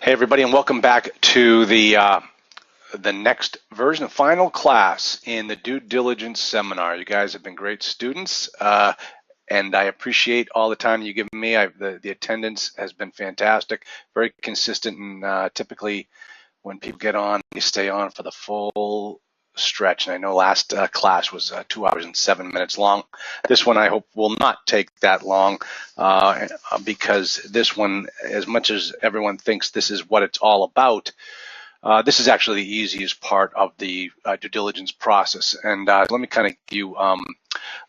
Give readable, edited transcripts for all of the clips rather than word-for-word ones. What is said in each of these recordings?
Hey everybody, and welcome back to the next version, of final class in the due diligence seminar. You guys have been great students, and I appreciate all the time you've given me. The attendance has been fantastic, very consistent, and typically when people get on, they stay on for the full stretch. And I know last class was 2 hours and 7 minutes long. This one I hope will not take that long because this one, as much as everyone thinks this is what it's all about, this is actually the easiest part of the due diligence process. And let me kind of give you,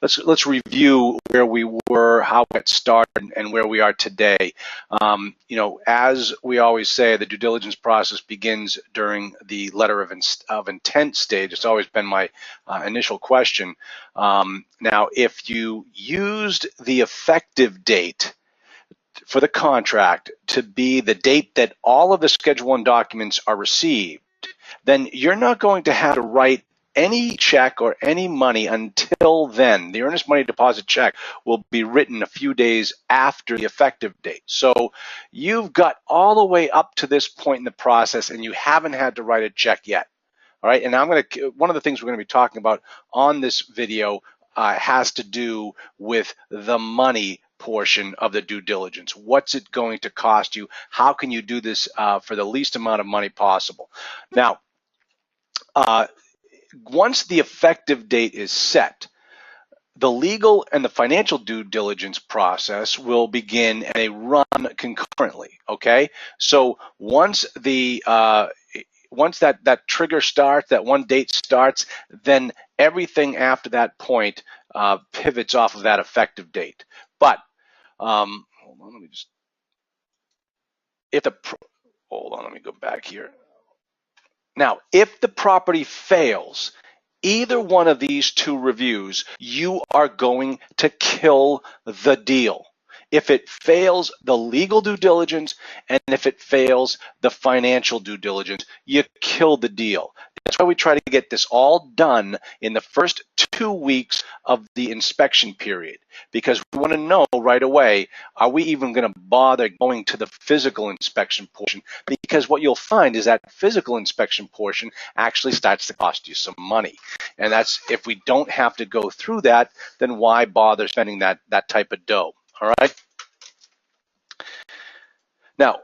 let's review where we were, how it started, and where we are today. You know, as we always say, the due diligence process begins during the letter of intent stage. It's always been my initial question. Now, if you used the effective date for the contract to be the date that all of the Schedule 1 documents are received, then you're not going to have to write any check or any money until then. The earnest money deposit check will be written a few days after the effective date. So you've got all the way up to this point in the process and you haven't had to write a check yet. All right, and one of the things we're going to be talking about on this video has to do with the money portion of the due diligence. What's it going to cost you? How can you do this for the least amount of money possible? Now, once the effective date is set, the legal and the financial due diligence process will begin and they run concurrently. Okay, so once that trigger starts, that one date starts, then everything after that point pivots off of that effective date. But hold on, let me just, hold on, let me go back here. Now, if the property fails either one of these two reviews, you are going to kill the deal. If it fails the legal due diligence and if it fails the financial due diligence, you kill the deal. That's why we try to get this all done in the first 2 weeks of the inspection period, because we want to know right away, are we even going to bother going to the physical inspection portion? Because what you'll find is that physical inspection portion actually starts to cost you some money. And that's, if we don't have to go through that, then why bother spending that type of dough? All right. Now,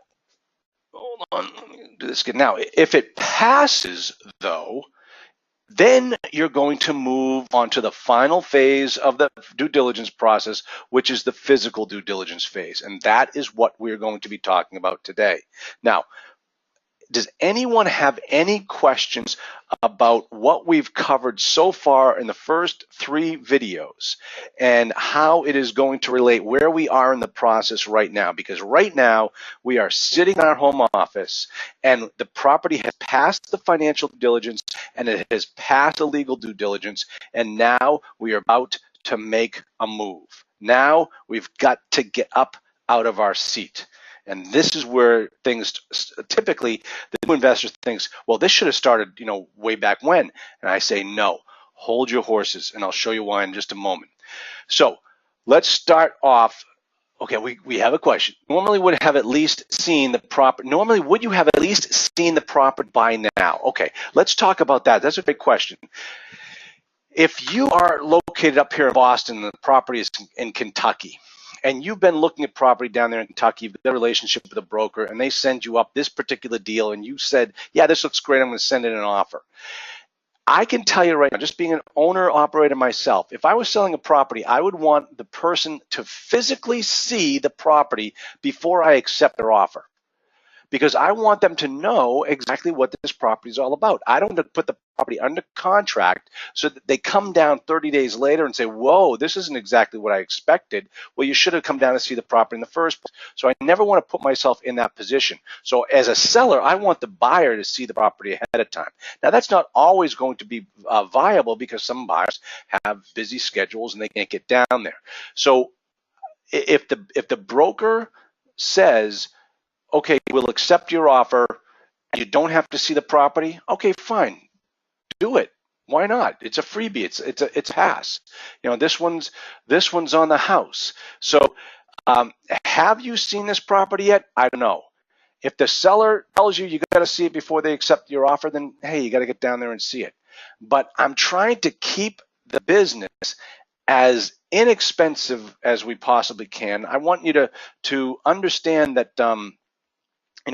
hold on, let me do this again. Now, if it passes, though, then you're going to move on to the final phase of the due diligence process, which is the physical due diligence phase. And that is what we're going to be talking about today. Now, does anyone have any questions about what we've covered so far in the first 3 videos and how it is going to relate where we are in the process right now? Because right now we are sitting in our home office and the property has passed the financial due diligence and it has passed the legal due diligence, and now we are about to make a move. Now we've got to get up out of our seat. And this is where things typically, the new investor thinks, well, this should have started, you know, way back when. And I say, no, hold your horses, and I'll show you why in just a moment. So let's start off. Okay, we have a question. Normally would have at least seen the property. Normally, would you have at least seen the property by now? Okay, let's talk about that. That's a big question. If you are located up here in Boston, the property is in Kentucky, and you've been looking at property down there in Kentucky, you've got a relationship with a broker, and they send you up this particular deal, and you said, yeah, this looks great, I'm going to send in an offer. I can tell you right now, just being an owner-operator myself, if I was selling a property, I would want the person to physically see the property before I accept their offer, because I want them to know exactly what this property is all about. I don't want to put the property under contract so that they come down 30 days later and say, whoa, this isn't exactly what I expected. Well, you should have come down to see the property in the first place. So I never want to put myself in that position. So as a seller, I want the buyer to see the property ahead of time. Now, that's not always going to be viable because some buyers have busy schedules and they can't get down there. So if the broker says, okay, we'll accept your offer, you don't have to see the property, okay, fine, do it. Why not? It's a freebie. It's a pass. You know, this one's on the house. So have you seen this property yet? I don't know. If the seller tells you got to see it before they accept your offer, then hey, you got to get down there and see it. But I'm trying to keep the business as inexpensive as we possibly can. I want you to understand that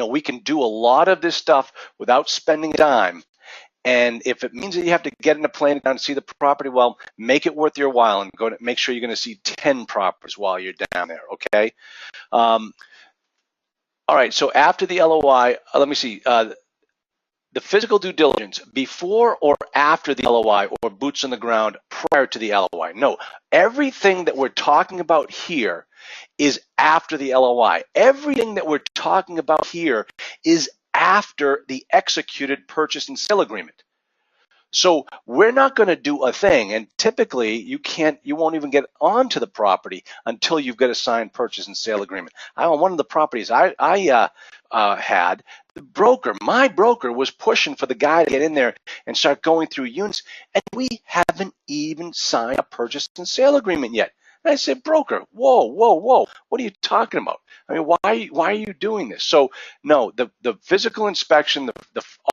we can do a lot of this stuff without spending a dime. And if it means that you have to get in a plane down and see the property, well, make it worth your while and go to make sure you're going to see 10 properties while you're down there. Okay. All right. So after the LOI, let me see. The physical due diligence before or after the LOI or boots on the ground prior to the LOI. No, everything that we're talking about here is after the LOI. Everything that we're talking about here is after the executed purchase and sale agreement. So we're not going to do a thing, and typically you won't even get onto the property until you've got a signed purchase and sale agreement. On one of the properties I had, my broker was pushing for the guy to get in there and start going through units, and we haven't even signed a purchase and sale agreement yet. And I said, broker, whoa, what are you talking about? I mean, why are you doing this? So no, the physical inspection,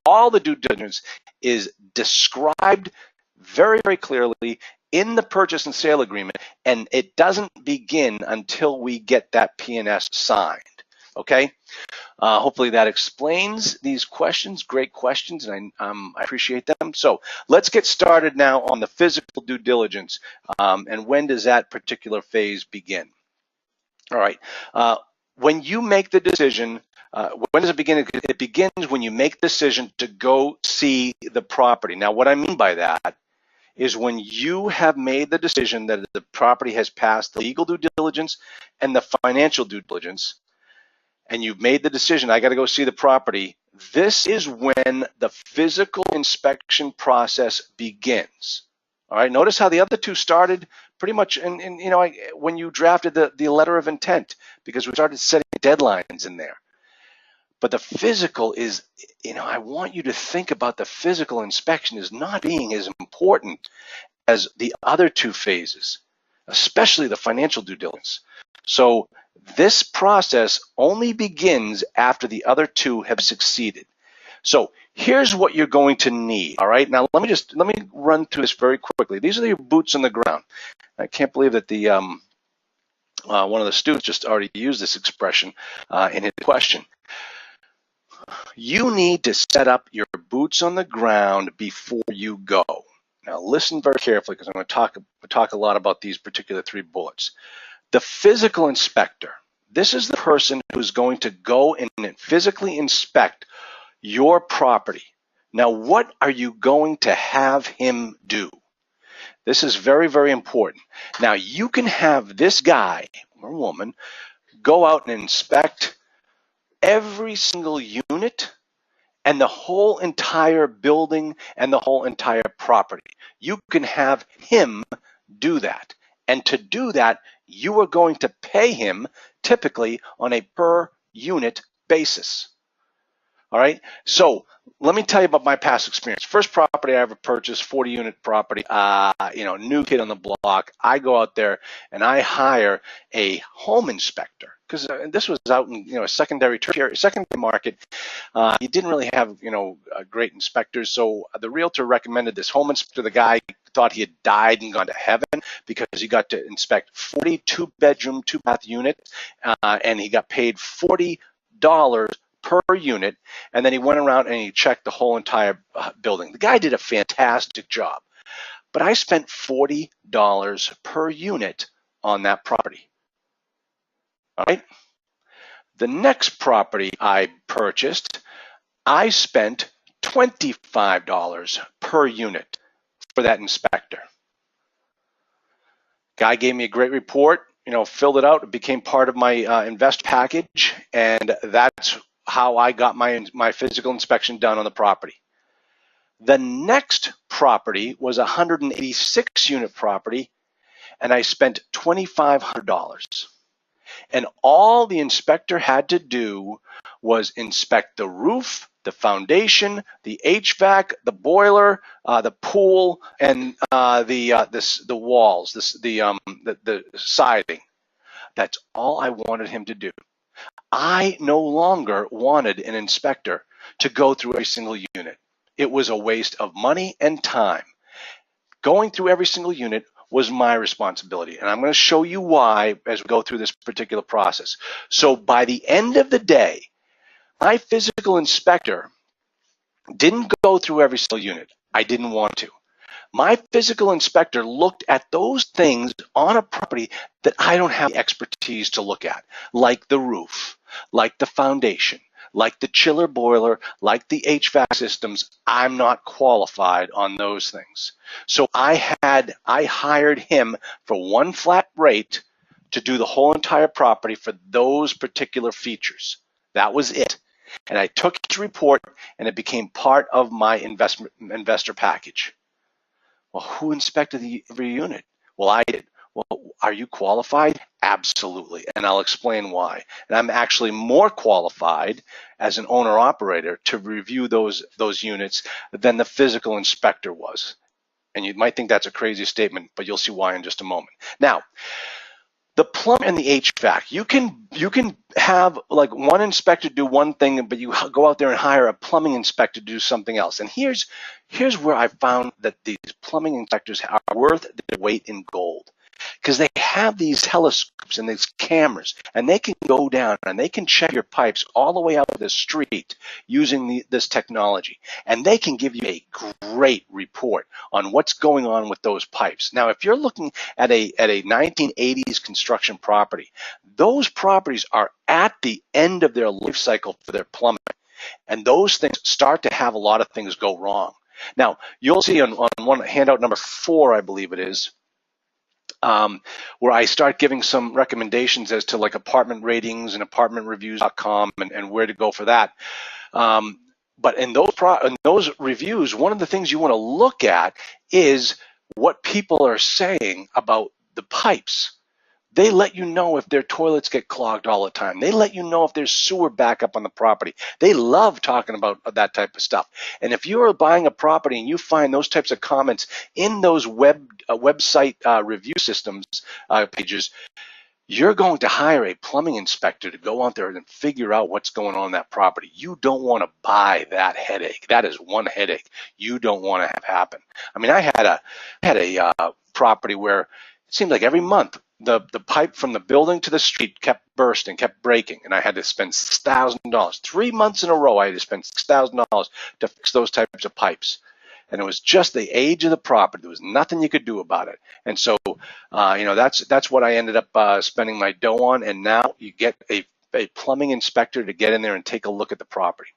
all the due diligence is described very, very clearly in the purchase and sale agreement, and it doesn't begin until we get that P&S signed. Okay. Hopefully that explains these questions. Great questions, and I appreciate them. So let's get started now on the physical due diligence. And when does that particular phase begin? All right. When you make the decision, when does it begin? It begins when you make the decision to go see the property. Now, what I mean by that is when you have made the decision that the property has passed the legal due diligence and the financial due diligence, and you've made the decision, I got to go see the property. This is when the physical inspection process begins. All right. Notice how the other two started pretty much when you drafted the letter of intent, because we started setting deadlines in there. But the physical is, I want you to think about the physical inspection as not being as important as the other two phases, especially the financial due diligence. So this process only begins after the other two have succeeded. So here's what you're going to need. All right. Now let me run through this very quickly. These are your boots on the ground. I can't believe that the one of the students just already used this expression in his question. You need to set up your boots on the ground before you go. Now listen very carefully, because I'm going to talk a lot about these particular three bullets. The physical inspector. This is the person who's going to go and physically inspect your property. Now, what are you going to have him do? This is very, very important. Now, you can have this guy or woman go out and inspect every single unit and the whole entire building and the whole entire property. You can have him do that. And to do that, you are going to pay him typically on a per unit basis. All right. So let me tell you about my past experience. First property I ever purchased, 40-unit property, new kid on the block. I go out there and I hire a home inspector, because this was out in a secondary market. You didn't really have great inspectors, so the realtor recommended this home inspector. The guy thought he had died and gone to heaven because he got to inspect 42 bedroom, 2-bath units, and he got paid $40 per unit, and then he went around and he checked the whole entire building. The guy did a fantastic job, but I spent $40 per unit on that property. All right. The next property I purchased, I spent $25 per unit for that inspector. Guy gave me a great report, filled it out. It became part of my invest package, and that's how I got my physical inspection done on the property. The next property was a 186-unit property, and I spent $2,500. And all the inspector had to do was inspect the roof, the foundation, the HVAC, the boiler, the pool, and the walls, the siding. That's all I wanted him to do. I no longer wanted an inspector to go through every single unit. It was a waste of money and time. Going through every single unit was my responsibility. And I'm going to show you why as we go through this particular process. So by the end of the day, my physical inspector didn't go through every single unit. I didn't want to. My physical inspector looked at those things on a property that I don't have the expertise to look at, like the roof, like the foundation, like the chiller boiler, like the HVAC systems. I'm not qualified on those things. So I hired him for one flat rate to do the whole entire property for those particular features. That was it. And I took his report and it became part of my investor package. Well, who inspected every unit? Well, I did. Well, are you qualified? Absolutely. And I'll explain why. And I'm actually more qualified as an owner operator to review those units than the physical inspector was. And you might think that's a crazy statement, but you'll see why in just a moment. Now, the plumbing and the HVAC, you can have like one inspector do one thing, but you go out there and hire a plumbing inspector to do something else. And here's where I found that these plumbing inspectors are worth their weight in gold, because they have these telescopes and these cameras, and they can go down and they can check your pipes all the way out to the street using this technology, and they can give you a great report on what's going on with those pipes. Now, if you're looking at a 1980s construction property, those properties are at the end of their life cycle for their plumbing, and those things start to have a lot of things go wrong. Now, you'll see on one handout number 4, I believe it is, where I start giving some recommendations as to like apartment ratings and apartmentreviews.com and where to go for that. But in those reviews, one of the things you want to look at is what people are saying about the pipes. They let you know if their toilets get clogged all the time. They let you know if there's sewer backup on the property. They love talking about that type of stuff. And if you are buying a property and you find those types of comments in those website review systems pages, you're going to hire a plumbing inspector to go out there and figure out what's going on in that property. You don't want to buy that headache. That is one headache you don't want to have happen. I mean, I had a property where it seemed like every month the pipe from the building to the street kept bursting, kept breaking, and I had to spend $6,000. 3 months in a row, I had to spend $6,000 to fix those types of pipes. And it was just the age of the property. There was nothing you could do about it. And so, that's what I ended up spending my dough on. And now you get a plumbing inspector to get in there and take a look at the property.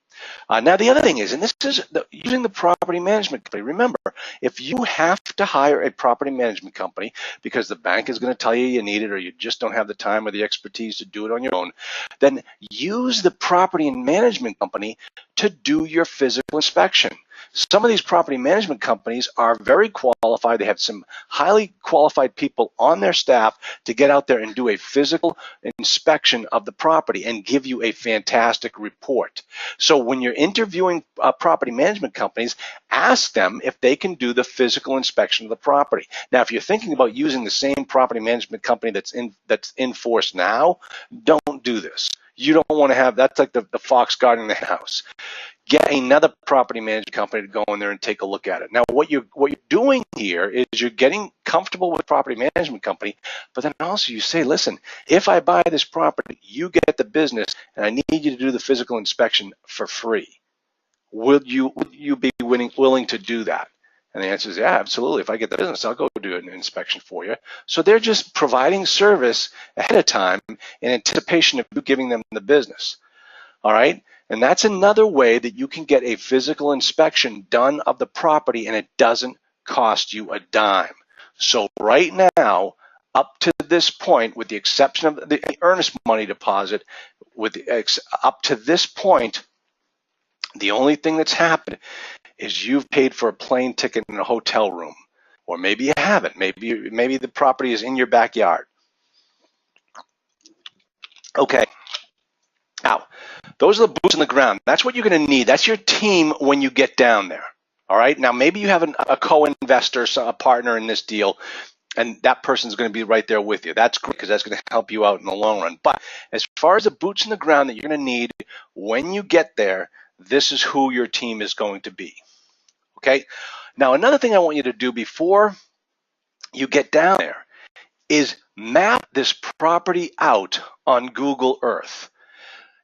Now, the other thing is, and this is using the property management company. Remember, if you have to hire a property management company because the bank is going to tell you you need it or you just don't have the time or the expertise to do it on your own, then use the property management company to do your physical inspection. Some of these property management companies are very qualified. They have some highly qualified people on their staff to get out there and do a physical inspection of the property and give you a fantastic report. So when you're interviewing property management companies, ask them if they can do the physical inspection of the property. Now, if you're thinking about using the same property management company that's in force now, don't do this. You don't want to have, that's like the fox guarding the house. Get another property management company to go in there and take a look at it. Now, what you're doing here is you're getting comfortable with property management company, but then also you say, listen, if I buy this property, you get the business, and I need you to do the physical inspection for free. Would you be willing to do that? And the answer is, yeah, absolutely. If I get the business, I'll go do an inspection for you. So they're just providing service ahead of time in anticipation of you giving them the business. All right? And that's another way that you can get a physical inspection done of the property and it doesn't cost you a dime. So right now, up to this point, with the exception of the earnest money deposit, up to this point, the only thing that's happened is you've paid for a plane ticket in a hotel room. Or maybe you haven't. Maybe the property is in your backyard. Okay. Now, those are the boots on the ground. That's what you're going to need. That's your team when you get down there. All right. Now, maybe you have a co-investor, a partner in this deal, and that person's going to be right there with you. That's great because that's going to help you out in the long run. But as far as the boots in the ground that you're going to need when you get there, this is who your team is going to be. Okay? Now, another thing I want you to do before you get down there is map this property out on Google Earth.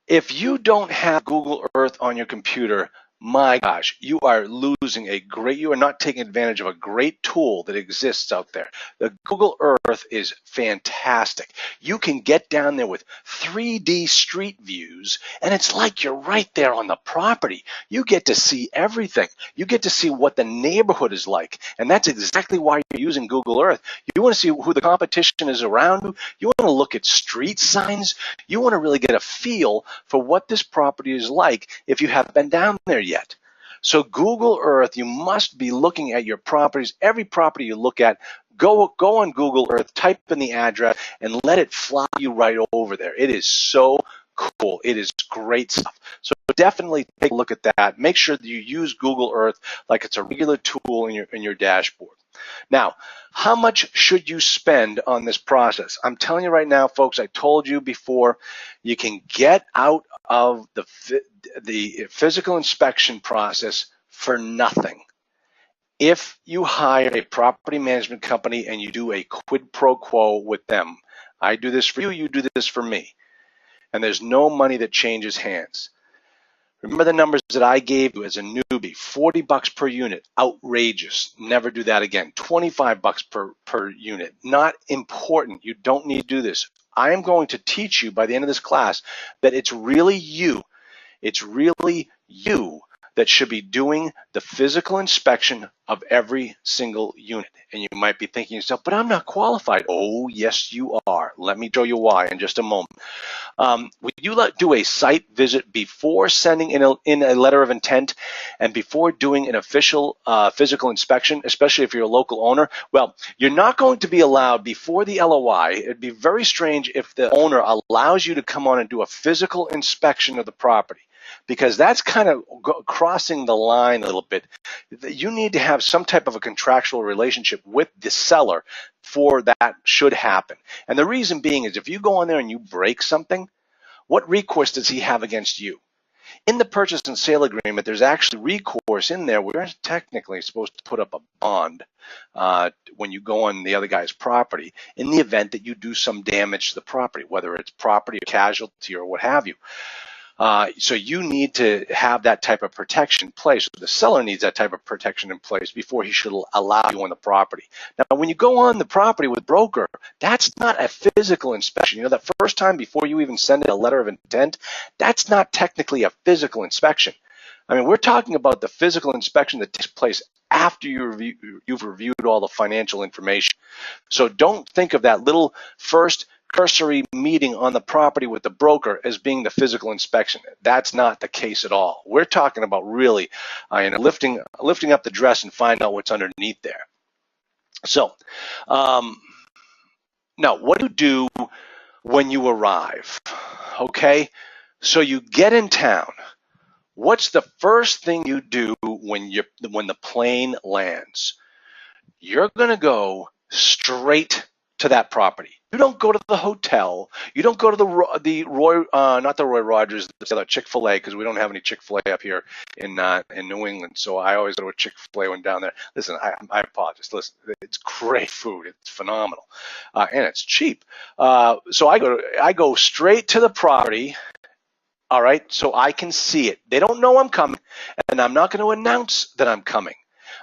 If you don't have Google Earth on your computer, my gosh, you are you are not taking advantage of a great tool that exists out there. The Google Earth is fantastic. You can get down there with 3D street views, and it's like you're right there on the property. You get to see everything. You get to see what the neighborhood is like, and that's exactly why you're using Google Earth. You want to see who the competition is around you. You want to look at street signs. You want to really get a feel for what this property is like if you haven't been down there yet. So Google Earth, you must be looking at your properties. Every property you look at, go on Google Earth, type in the address, and let it fly you right over there. It is so cool. It is great stuff. So definitely take a look at that. Make sure that you use Google Earth like it's a regular tool in your dashboard. Now, how much should you spend on this process? I'm telling you right now, folks, I told you before, you can get out of the physical inspection process for nothing. If you hire a property management company and you do a quid pro quo with them, I do this for you, you do this for me. And there's no money that changes hands. Remember the numbers that I gave you as a newbie, 40 bucks per unit, outrageous. Never do that again. 25 bucks per unit, not important. You don't need to do this. I am going to teach you by the end of this class that it's really you. It's really you that should be doing the physical inspection of every single unit. And you might be thinking to yourself, but I'm not qualified. Oh, yes, you are. Let me show you why in just a moment. Would you do a site visit before sending in a letter of intent and before doing an official physical inspection, especially if you're a local owner? Well, you're not going to be allowed before the LOI. It'd be very strange if the owner allows you to come on and do a physical inspection of the property, because that's kind of crossing the line a little bit. You need to have some type of a contractual relationship with the seller for that should happen. And the reason being is if you go on there and you break something, what recourse does he have against you? In the purchase and sale agreement, there's actually recourse in there. We're technically supposed to put up a bond when you go on the other guy's property in the event that you do some damage to the property, whether it's property or casualty or what have you. So you need to have that type of protection in place. The seller needs that type of protection in place before he should allow you on the property. Now, when you go on the property with broker, that's not a physical inspection. You know, that first time before you even send in a letter of intent, that's not technically a physical inspection. I mean, we're talking about the physical inspection that takes place after you've reviewed all the financial information. So don't think of that little first cursory meeting on the property with the broker as being the physical inspection. That's not the case at all. We're talking about really lifting up the dress and find out what's underneath there. So now what do you do when you arrive? Okay, so you get in town. What's the first thing you do when the plane lands? You're going to go straight to that property. You don't go to the hotel. You don't go to not the Roy Rogers, the Chick-fil-A, because we don't have any Chick-fil-A up here in New England. So I always go to a Chick-fil-A when down there. Listen, I apologize. Listen, it's great food. It's phenomenal, and it's cheap. So I go straight to the property. All right, so I can see it. They don't know I'm coming, and I'm not going to announce that I'm coming.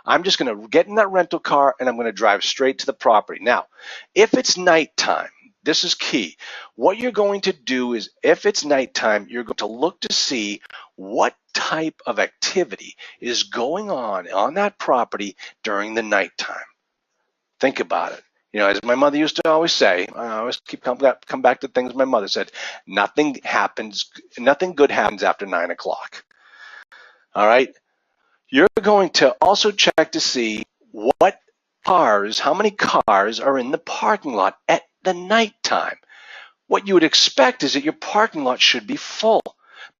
I'm just going to get in that rental car and I'm going to drive straight to the property. Now, if it's nighttime, this is key. What you're going to do is, if it's nighttime, you're going to look to see what type of activity is going on that property during the nighttime. Think about it. You know, as my mother used to always say, I always come back to things my mother said, nothing good happens after 9 o'clock. All right? You're going to also check to see how many cars are in the parking lot at the nighttime. What you would expect is that your parking lot should be full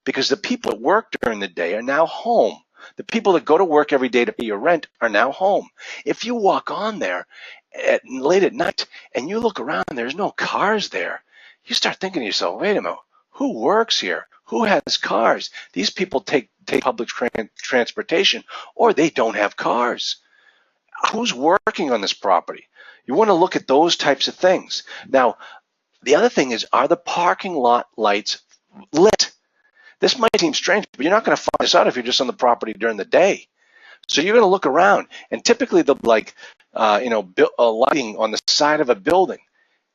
because the people that work during the day are now home. The people that go to work every day to pay your rent are now home. If you walk on there late at night and you look around, there's no cars there, you start thinking to yourself, wait a minute, who works here? Who has cars? These people take public transportation, or they don't have cars. Who's working on this property? You want to look at those types of things. Now, the other thing is, are the parking lot lights lit? This might seem strange, but you're not going to find this out if you're just on the property during the day. So you're going to look around, and typically they'll be like, lighting on the side of a building.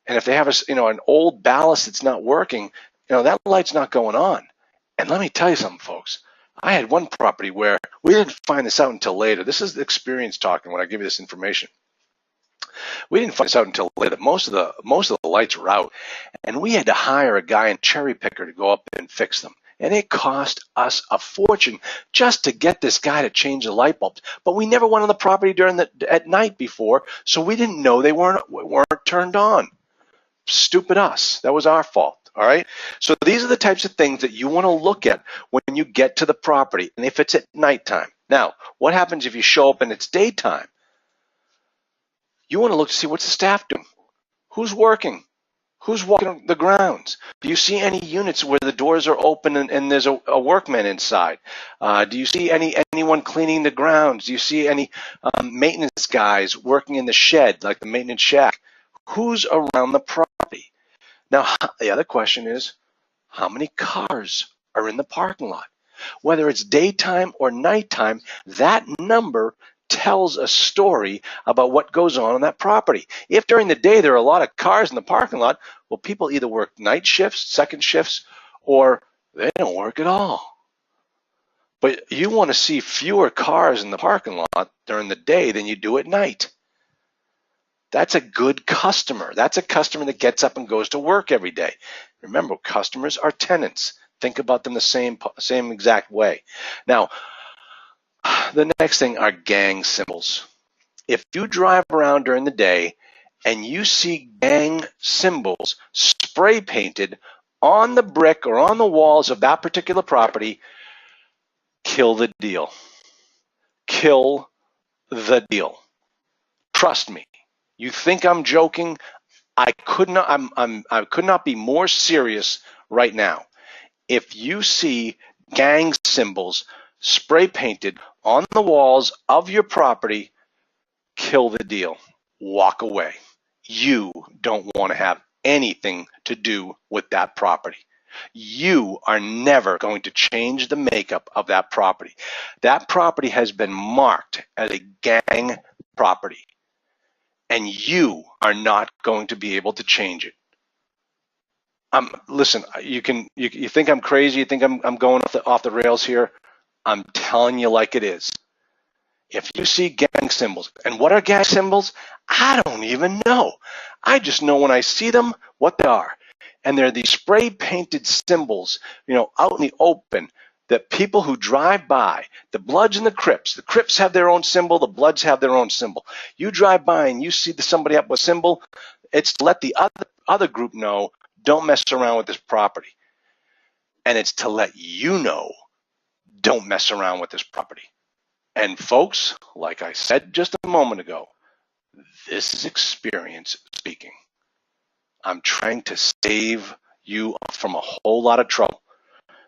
And if they have an old ballast that's not working, that light's not going on. And let me tell you something, folks. I had one property where we didn't find this out until later. This is the experience talking when I give you this information. We didn't find this out until later. Most of the lights were out, and we had to hire a guy and cherry picker to go up and fix them. And it cost us a fortune just to get this guy to change the light bulbs. But we never went on the property at night before, so we didn't know they weren't turned on. Stupid us. That was our fault. All right. So these are the types of things that you want to look at when you get to the property, and if it's at nighttime. Now, what happens if you show up and it's daytime? You want to look to see what's the staff doing. Who's working? Who's walking the grounds? Do you see any units where the doors are open and there's a workman inside? Do you see anyone cleaning the grounds? Do you see any maintenance guys working in the shed, like the maintenance shack? Who's around the property? Now, the other question is, how many cars are in the parking lot? Whether it's daytime or nighttime, that number tells a story about what goes on that property. If during the day there are a lot of cars in the parking lot, well, people either work night shifts, second shifts, or they don't work at all. But you want to see fewer cars in the parking lot during the day than you do at night. That's a good customer. That's a customer that gets up and goes to work every day. Remember, customers are tenants. Think about them the same exact way. Now, the next thing are gang symbols. If you drive around during the day and you see gang symbols spray painted on the brick or on the walls of that particular property, kill the deal. Kill the deal. Trust me. You think I'm joking? I could not be more serious right now. If you see gang symbols spray painted on the walls of your property, kill the deal. Walk away. You don't want to have anything to do with that property. You are never going to change the makeup of that property. That property has been marked as a gang property, and you are not going to be able to change it. Listen, you think I'm crazy, you think I'm going off the rails here. I'm telling you like it is. If you see gang symbols, and what are gang symbols? I don't even know. I just know when I see them what they are. And they're these spray painted symbols, out in the open, that people who drive by, the Bloods and the Crips have their own symbol, the Bloods have their own symbol. You drive by and you see somebody up with a symbol, it's to let the other group know, don't mess around with this property. And it's to let you know, don't mess around with this property. And folks, like I said just a moment ago, this is experience speaking. I'm trying to save you from a whole lot of trouble.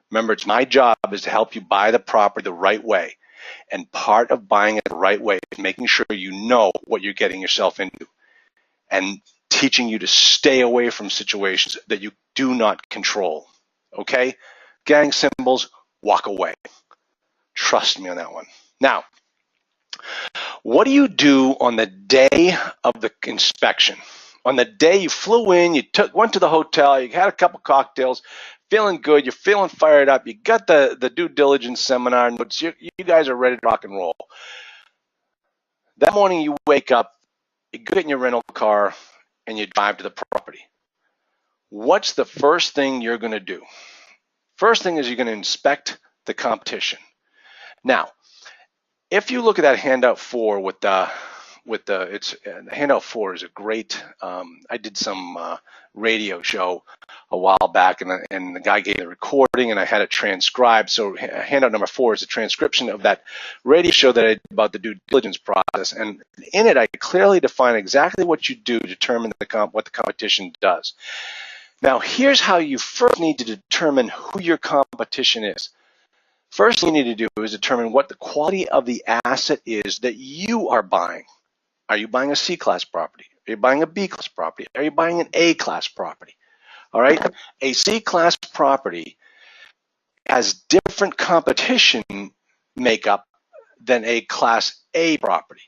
Remember, it's my job is to help you buy the property the right way. And part of buying it the right way is making sure you know what you're getting yourself into and teaching you to stay away from situations that you do not control. Okay? Gang symbols, walk away. Trust me on that one. Now, what do you do on the day of the inspection? On the day you flew in, you went to the hotel, you had a couple cocktails, feeling good, you're feeling fired up, you got the due diligence seminar notes, you guys are ready to rock and roll. That morning you wake up, you get in your rental car, and you drive to the property. What's the first thing you're going to do? First thing is you're going to inspect the competition. Now, if you look at that handout 4 with the with the handout 4 is a great. I did some radio show a while back, and the guy gave the recording, and I had it transcribed. So handout number 4 is a transcription of that radio show that I did about the due diligence process, and in it I clearly define exactly what you do to determine what the competition does. Now, here's how you first need to determine who your competition is. First thing you need to do is determine what the quality of the asset is that you are buying. Are you buying a C-class property? Are you buying a B-class property? Are you buying an A-class property? All right? A C-class property has different competition makeup than a Class A property.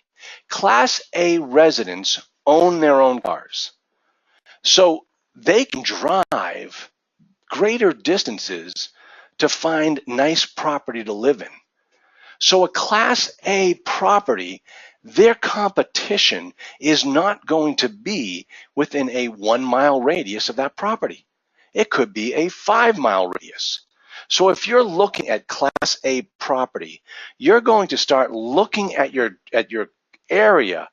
Class A residents own their own cars. So they can drive greater distances to find nice property to live in. So a Class A property, their competition is not going to be within a 1 mile radius of that property. It could be a 5 mile radius. So if you're looking at Class A property, you're going to start looking at your area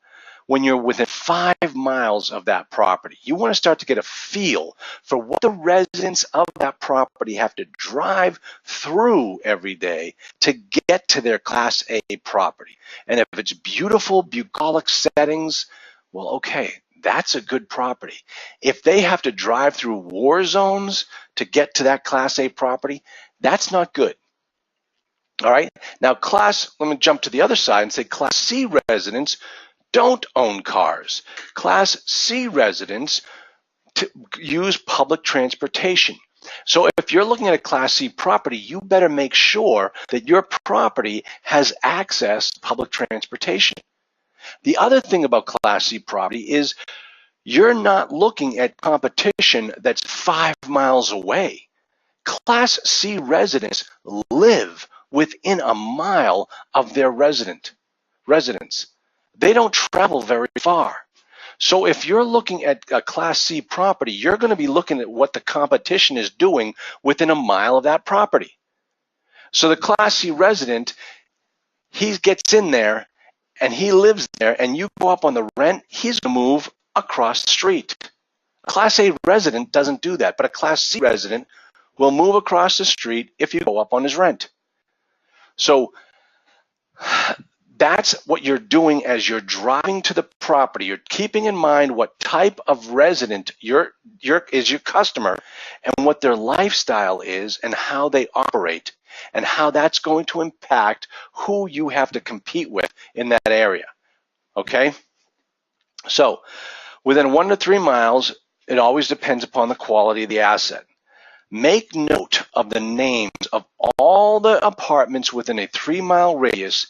when you're within 5 miles of that property. You want to start to get a feel for what the residents of that property have to drive through every day to get to their Class A property. And if it's beautiful, bucolic settings, well, okay, that's a good property. If they have to drive through war zones to get to that Class A property, that's not good. All right. Now, let me jump to the other side and say Class C residents don't own cars. Class C residents use public transportation. So if you're looking at a Class C property, you better make sure that your property has access to public transportation. The other thing about Class C property is you're not looking at competition that's 5 miles away. Class C residents live within a mile of their residence. They don't travel very far. So if you're looking at a Class C property, you're going to be looking at what the competition is doing within a mile of that property. So the Class C resident, he gets in there and he lives there, and you go up on the rent, he's going to move across the street. A Class A resident doesn't do that, but a Class C resident will move across the street if you go up on his rent. So that's what you're doing as you're driving to the property. You're keeping in mind what type of resident is your customer, and what their lifestyle is, and how they operate, and how that's going to impact who you have to compete with in that area. Okay? So within 1 to 3 miles, it always depends upon the quality of the asset. Make note of the names of all the apartments within a 3 mile radius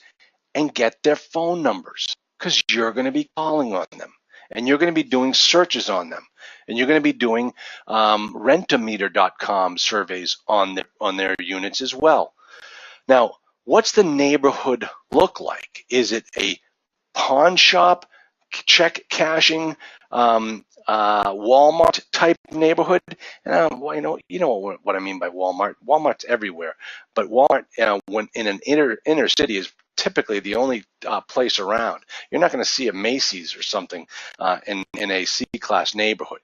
and get their phone numbers, because you're going to be calling on them, and you're going to be doing searches on them, and you're going to be doing rentometer.com surveys on their units as well. Now, what's the neighborhood look like? Is it a pawn shop, check cashing, Walmart type neighborhood? Well, you know what I mean by Walmart. Walmart's everywhere, but Walmart, when in an inner city, is typically the only place around. You're not going to see a Macy's or something in a C-class neighborhood.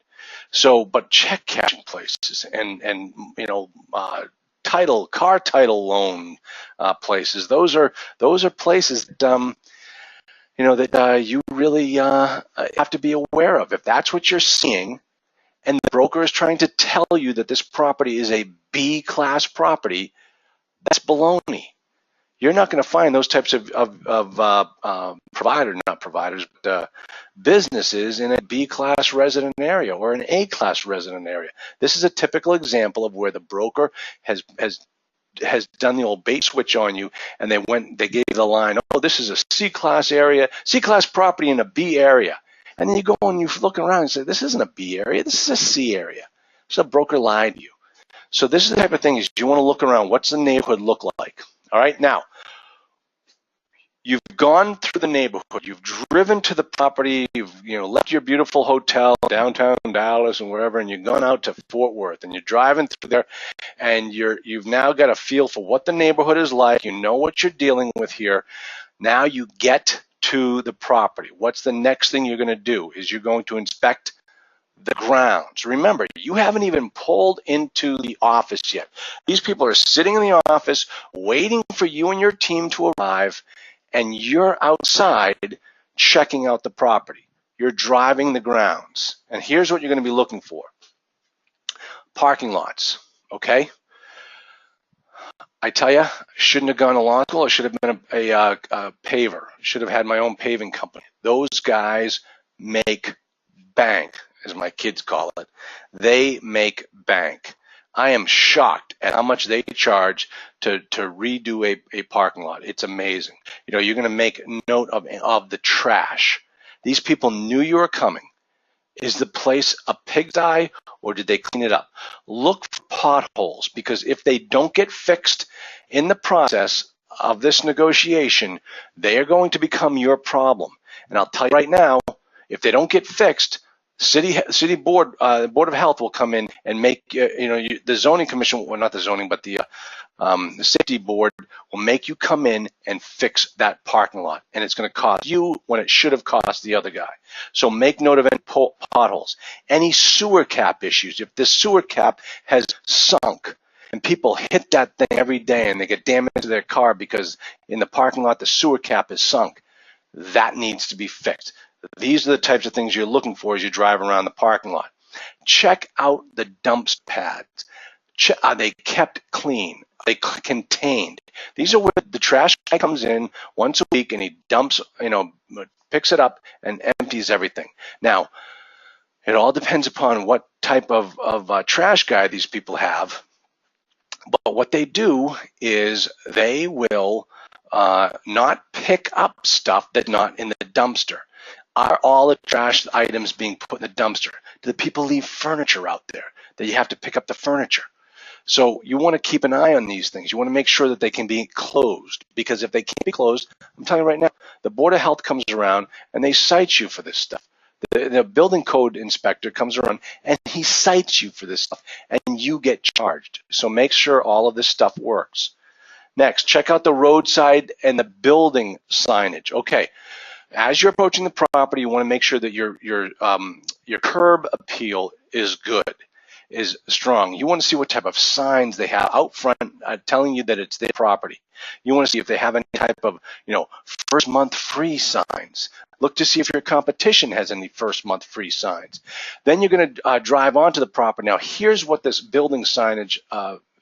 So, but check cashing places and car title loan places. Those are places that that you really have to be aware of. If that's what you're seeing, and the broker is trying to tell you that this property is a B-class property, that's baloney. You're not going to find those types of businesses in a B-class resident area or an A-class resident area. This is a typical example of where the broker has done the old bait switch on you, and they gave the line, oh, this is a C-class area, C-class property in a B area. And then you go and you look around and say, this isn't a B area, this is a C area. So the broker lied to you. So this is the type of thing is you want to look around. What's the neighborhood look like? All right, now, you've gone through the neighborhood, you've driven to the property, you've left your beautiful hotel downtown Dallas and wherever, and you've gone out to Fort Worth, and you're driving through there, and you've now got a feel for what the neighborhood is like. You know what you're dealing with here. Now you get to the property. What's the next thing you're going to do? Is you're going to inspect the grounds. Remember, you haven't even pulled into the office yet. These people are sitting in the office waiting for you and your team to arrive, and you're outside checking out the property. You're driving the grounds. And here's what you're going to be looking for. Parking lots, okay? I tell you, I shouldn't have gone to law school. I should have been a paver. Should have had my own paving company. Those guys make bank, as my kids call it. They make bank. I am shocked at how much they charge to redo a parking lot. It's amazing. You know, you're going to make note of the trash. These people knew you were coming. Is the place a pigsty, or did they clean it up? Look for potholes, because if they don't get fixed in the process of this negotiation, they are going to become your problem. And I'll tell you right now, if they don't get fixed, city board of health will come in and make the zoning commission, well, not the zoning, but the safety board will make you come in and fix that parking lot, and it's going to cost you when it should have cost the other guy. So make note of any potholes, any sewer cap issues. If the sewer cap has sunk and people hit that thing every day and they get damage to their car because in the parking lot the sewer cap is sunk, that needs to be fixed. These are the types of things you're looking for as you drive around the parking lot. Check out the dumpster pads. Are they kept clean? Are they contained? These are where the trash guy comes in once a week and he dumps, picks it up and empties everything. Now, it all depends upon what type of trash guy these people have. But what they do is they will not pick up stuff that's not in the dumpster. Are all the trash items being put in the dumpster? Do the people leave furniture out there that you have to pick up the furniture? So you want to keep an eye on these things. You want to make sure that they can be closed, because if they can't be closed, I'm telling you right now, the Board of Health comes around and they cite you for this stuff. The building code inspector comes around and he cites you for this stuff, and you get charged. So make sure all of this stuff works. Next, check out the roadside and the building signage. Okay. As you're approaching the property, you want to make sure that your curb appeal is good, is strong. You want to see what type of signs they have out front telling you that it's their property. You want to see if they have any type of, first month free signs. Look to see if your competition has any first month free signs. Then you're going to drive onto the property. Now, here's what this building signage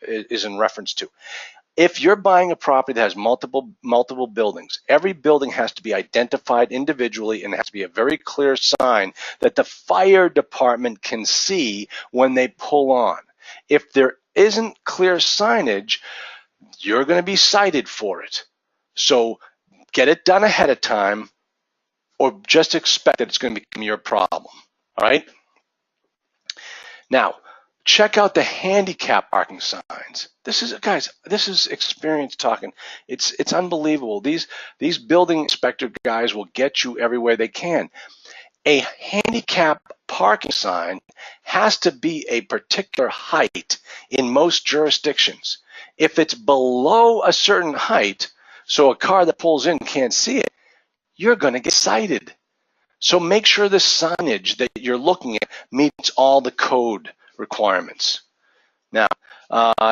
is in reference to. If you're buying a property that has multiple buildings, every building has to be identified individually and has to be a very clear sign that the fire department can see when they pull on. If there isn't clear signage, you're going to be cited for it. So get it done ahead of time, or just expect that it's going to become your problem. All right? Now, check out the handicap parking signs. This is experience talking. It's unbelievable. These building inspector guys will get you everywhere they can. A handicap parking sign has to be a particular height in most jurisdictions. If it's below a certain height, so a car that pulls in can't see it, you're going to get cited. So make sure the signage that you're looking at meets all the code requirements. Now,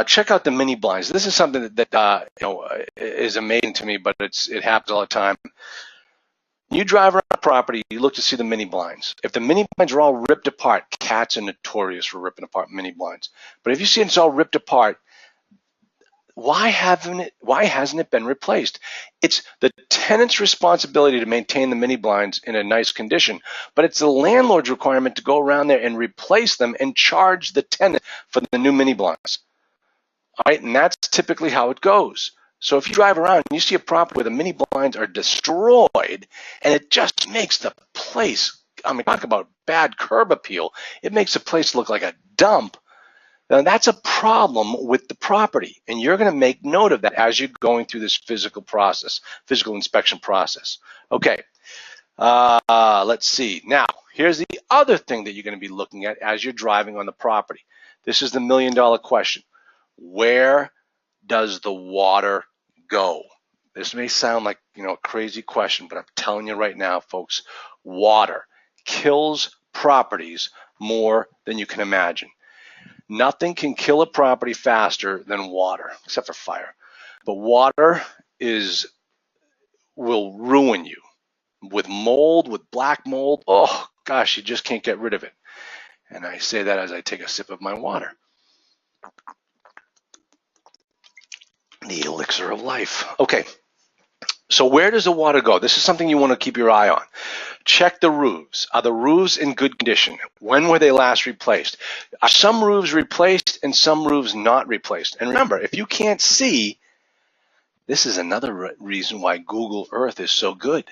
check out the mini blinds. This is something that is amazing to me, but it happens all the time. You drive around a property, you look to see the mini blinds. If the mini blinds are all ripped apart, cats are notorious for ripping apart mini blinds. But if you see it's all ripped apart, why hasn't it been replaced? It's the tenant's responsibility to maintain the mini blinds in a nice condition, but it's the landlord's requirement to go around there and replace them and charge the tenant for the new mini blinds. All right, and that's typically how it goes. So if you drive around and you see a property where the mini blinds are destroyed and it just makes the place, talk about bad curb appeal, it makes the place look like a dump. Now, that's a problem with the property, and you're going to make note of that as you're going through this physical inspection process. Okay, let's see. Now, here's the other thing that you're going to be looking at as you're driving on the property. This is the $1 million question. Where does the water go? This may sound like, a crazy question, but I'm telling you right now, folks, water kills properties more than you can imagine. Nothing can kill a property faster than water, except for fire. But water will ruin you with mold, with black mold. Oh gosh, you just can't get rid of it. And I say that as I take a sip of my water. The elixir of life. Okay, so where does the water go? This is something you want to keep your eye on. Check the roofs. Are the roofs in good condition? When were they last replaced? Are some roofs replaced and some roofs not replaced? And remember, if you can't see, this is another reason why Google Earth is so good.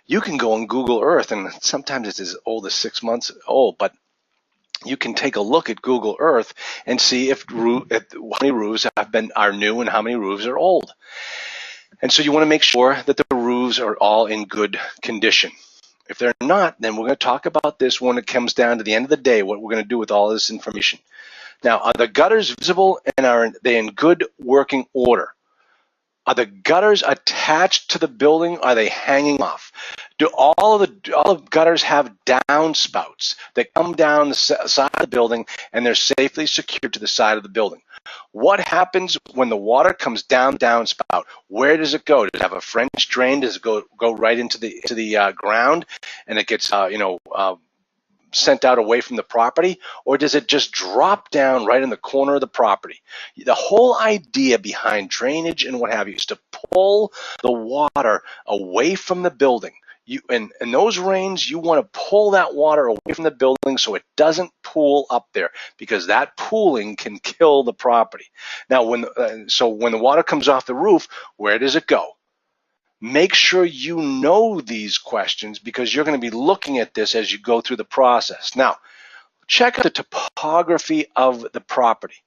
You can go on Google Earth, and sometimes it's as old as 6 months old, but you can take a look at Google Earth and see if how many roofs are new and how many roofs are old. And so you want to make sure that the roofs are all in good condition. If they're not, then we're going to talk about this when it comes down to the end of the day, what we're going to do with all this information. Now, are the gutters visible and are they in good working order? Are the gutters attached to the building? Are they hanging off? Do all the gutters have downspouts that come down the side of the building and they're safely secured to the side of the building? What happens when the water comes down the downspout? Where does it go? Does it have a French drain? Does it go right into the ground and it gets sent out away from the property, or does it just drop down right in the corner of the property? The whole idea behind drainage and what have you is to pull the water away from the building. In those rains, you want to pull that water away from the building so it doesn't pool up there, because that pooling can kill the property. Now, when the water comes off the roof, where does it go? Make sure you know these questions, because you're going to be looking at this as you go through the process. Now, check out the topography of the property.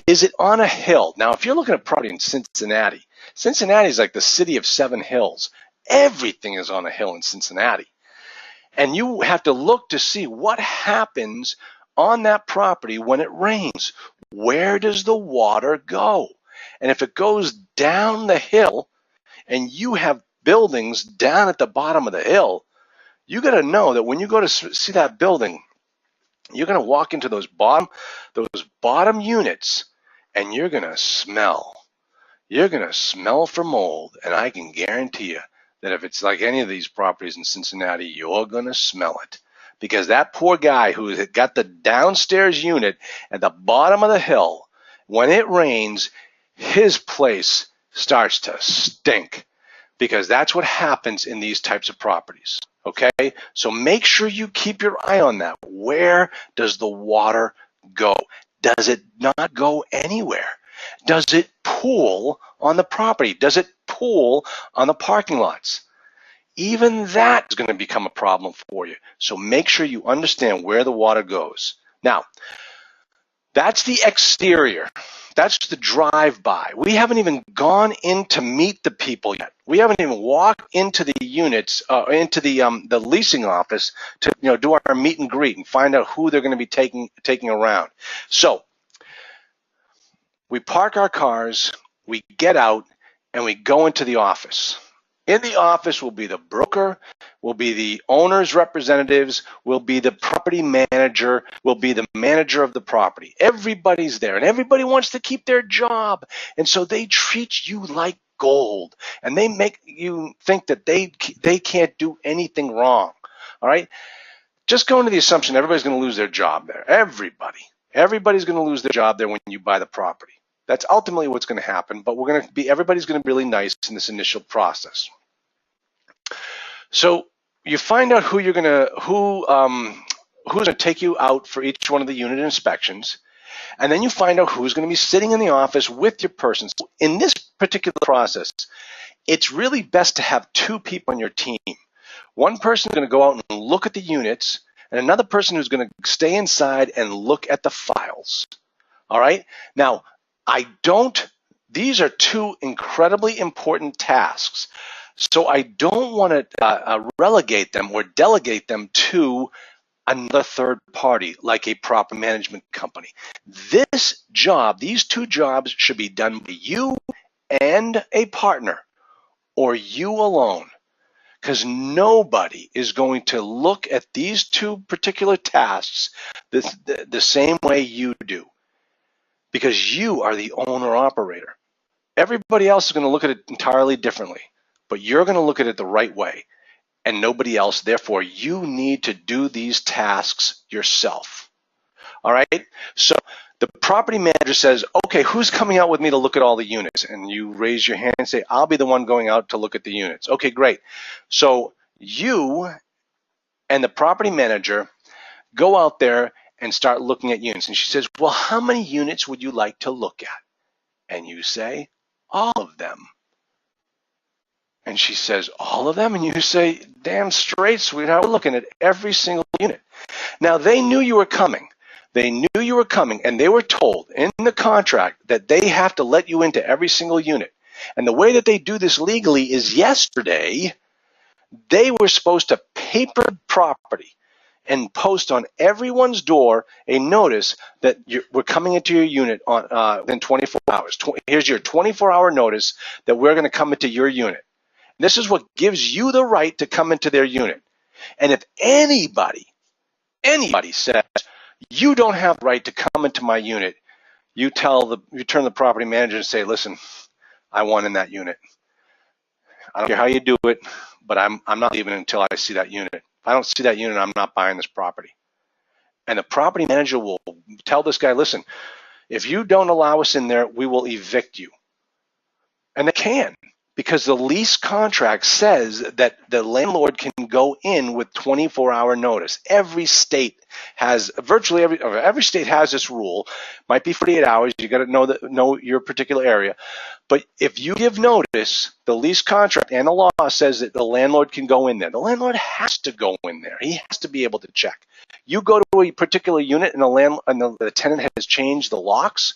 Is it on a hill? Now, if you're looking at property in Cincinnati, Cincinnati is like the city of 7 hills. Everything is on a hill in Cincinnati. And you have to look to see what happens on that property when it rains. Where does the water go? And if it goes down the hill, and you have buildings down at the bottom of the hill, you got to know that when you go to see that building, you're going to walk into those bottom units, and you're going to smell. You're going to smell for mold, and I can guarantee you that if it's like any of these properties in Cincinnati, you're going to smell it, because that poor guy who got the downstairs unit at the bottom of the hill, when it rains, his place starts to stink, because that's what happens in these types of properties. Okay, so make sure you keep your eye on that. Where does the water go? Does it not go anywhere? Does it pool on the property? Does it pool on the parking lots? Even that is going to become a problem for you. So make sure you understand where the water goes. Now, that's the exterior. That's the drive-by. We haven't even gone in to meet the people yet. We haven't even walked into the units, into the leasing office to do our meet and greet and find out who they're going to be taking around. So we park our cars, we get out, and we go into the office. In the office will be the broker, will be the owner's representatives, will be the property manager, will be the manager of the property. Everybody's there, and everybody wants to keep their job. And so they treat you like gold, and they make you think that they can't do anything wrong. All right? Just go into the assumption everybody's going to lose their job there. Everybody's going to lose their job there when you buy the property. That's ultimately what's going to happen, but everybody's going to be really nice in this initial process. So you find out who's going to take you out for each one of the unit inspections, and then you find out who's going to be sitting in the office with your person. So in this particular process, it's really best to have 2 people on your team. One person is going to go out and look at the units, and another person who's going to stay inside and look at the files. All right? Now, these are 2 incredibly important tasks. So I don't want to relegate them or delegate them to another third party like a property management company. These 2 jobs should be done by you and a partner, or you alone, because nobody is going to look at these two particular tasks the same way you do, because you are the owner operator. Everybody else is going to look at it entirely differently, but you're going to look at it the right way, and nobody else. Therefore, you need to do these tasks yourself. All right? So the property manager says, okay, who's coming out with me to look at all the units? And you raise your hand and say, I'll be the one going out to look at the units. Okay, great. So you and the property manager go out there and start looking at units. And she says, well, how many units would you like to look at? And you say, all of them. And she says, all of them? And you say, damn straight, sweetheart, we're looking at every single unit. Now, they knew you were coming. They knew you were coming, and they were told in the contract that they have to let you into every single unit. And the way that they do this legally is yesterday, they were supposed to paper property and post on everyone's door a notice that we're coming into your unit within 24 hours. Here's your 24-hour notice that we're going to come into your unit. This is what gives you the right to come into their unit. And if anybody says you don't have the right to come into my unit, you turn the property manager and say, listen, I want in that unit. I don't care how you do it, but I'm not leaving until I see that unit. If I don't see that unit, I'm not buying this property. And the property manager will tell this guy, listen, if you don't allow us in there, we will evict you. And they can, because the lease contract says that the landlord can go in with 24-hour notice. Every state has, virtually every state has this rule. Might be 48 hours. You got to know your particular area. But if you give notice, the lease contract and the law says that the landlord can go in there. The landlord has to go in there. He has to be able to check. You go to a particular unit and the tenant has changed the locks.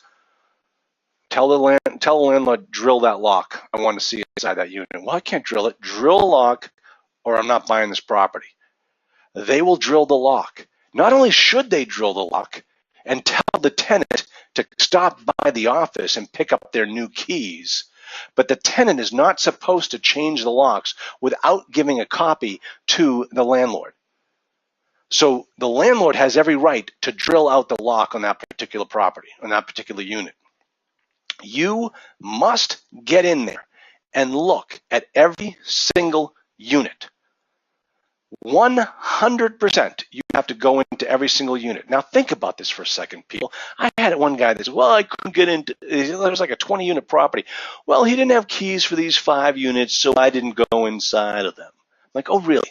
Tell the landlord, drill that lock. I want to see inside that unit. Well, I can't drill it. Drill the lock, or I'm not buying this property. They will drill the lock. Not only should they drill the lock and tell the tenant to stop by the office and pick up their new keys, but the tenant is not supposed to change the locks without giving a copy to the landlord. So the landlord has every right to drill out the lock on that particular property, on that particular unit. You must get in there and look at every single unit. 100% you have to go into every single unit. Now think about this for a second, people. I had one guy that said, well, I couldn't get into, it was like a 20-unit property. Well, he didn't have keys for these 5 units, so I didn't go inside of them. I'm like, oh, really?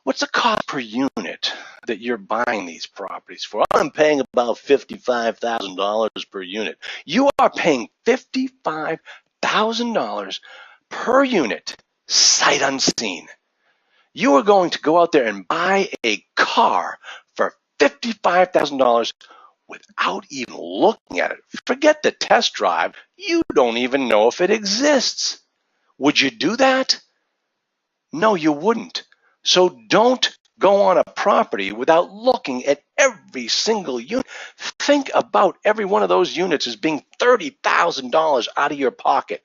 What's the cost per unit that you're buying these properties for? I'm paying about $55,000 per unit. You are paying $55,000 per unit, sight unseen. You are going to go out there and buy a car for $55,000 without even looking at it. Forget the test drive. You don't even know if it exists. Would you do that? No, you wouldn't. So don't go on a property without looking at every single unit. Think about every one of those units as being $30,000 out of your pocket.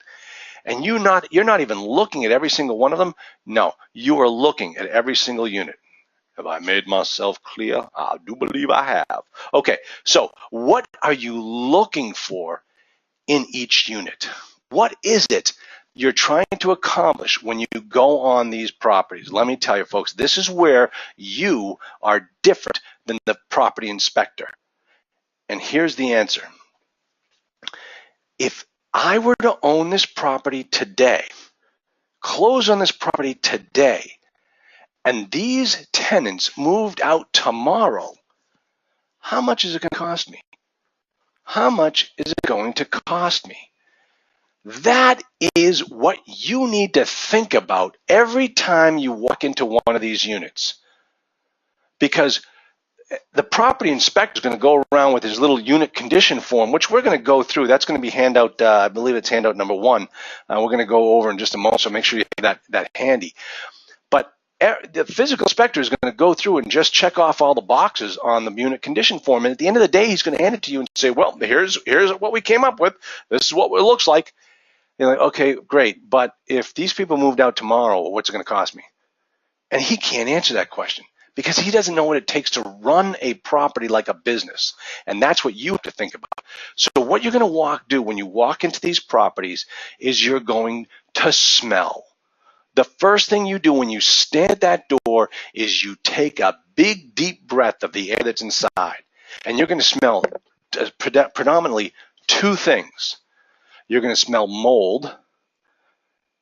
And you're not even looking at every single one of them. No, you are looking at every single unit. Have I made myself clear? I do believe I have. Okay, so what are you looking for in each unit? What is it you're trying to accomplish when you go on these properties? Let me tell you, folks, this is where you are different than the property inspector. And here's the answer. If I were to own this property today, close on this property today, and these tenants moved out tomorrow, how much is it going to cost me? How much is it going to cost me? That is what you need to think about every time you walk into one of these units. Because the property inspector is going to go around with his little unit condition form, which we're going to go through. That's going to be handout, I believe it's handout number 1. We're going to go over in just a moment, so make sure you have that handy. But the physical inspector is going to go through and just check off all the boxes on the unit condition form. And at the end of the day, he's going to hand it to you and say, well, here's what we came up with. This is what it looks like. You're like, okay, great, but if these people moved out tomorrow, what's it going to cost me? And he can't answer that question because he doesn't know what it takes to run a property like a business. And that's what you have to think about. So what you're going to do when you walk into these properties is you're going to smell. The first thing you do when you stand at that door is you take a big, deep breath of the air that's inside. And you're going to smell predominantly two things. You're going to smell mold.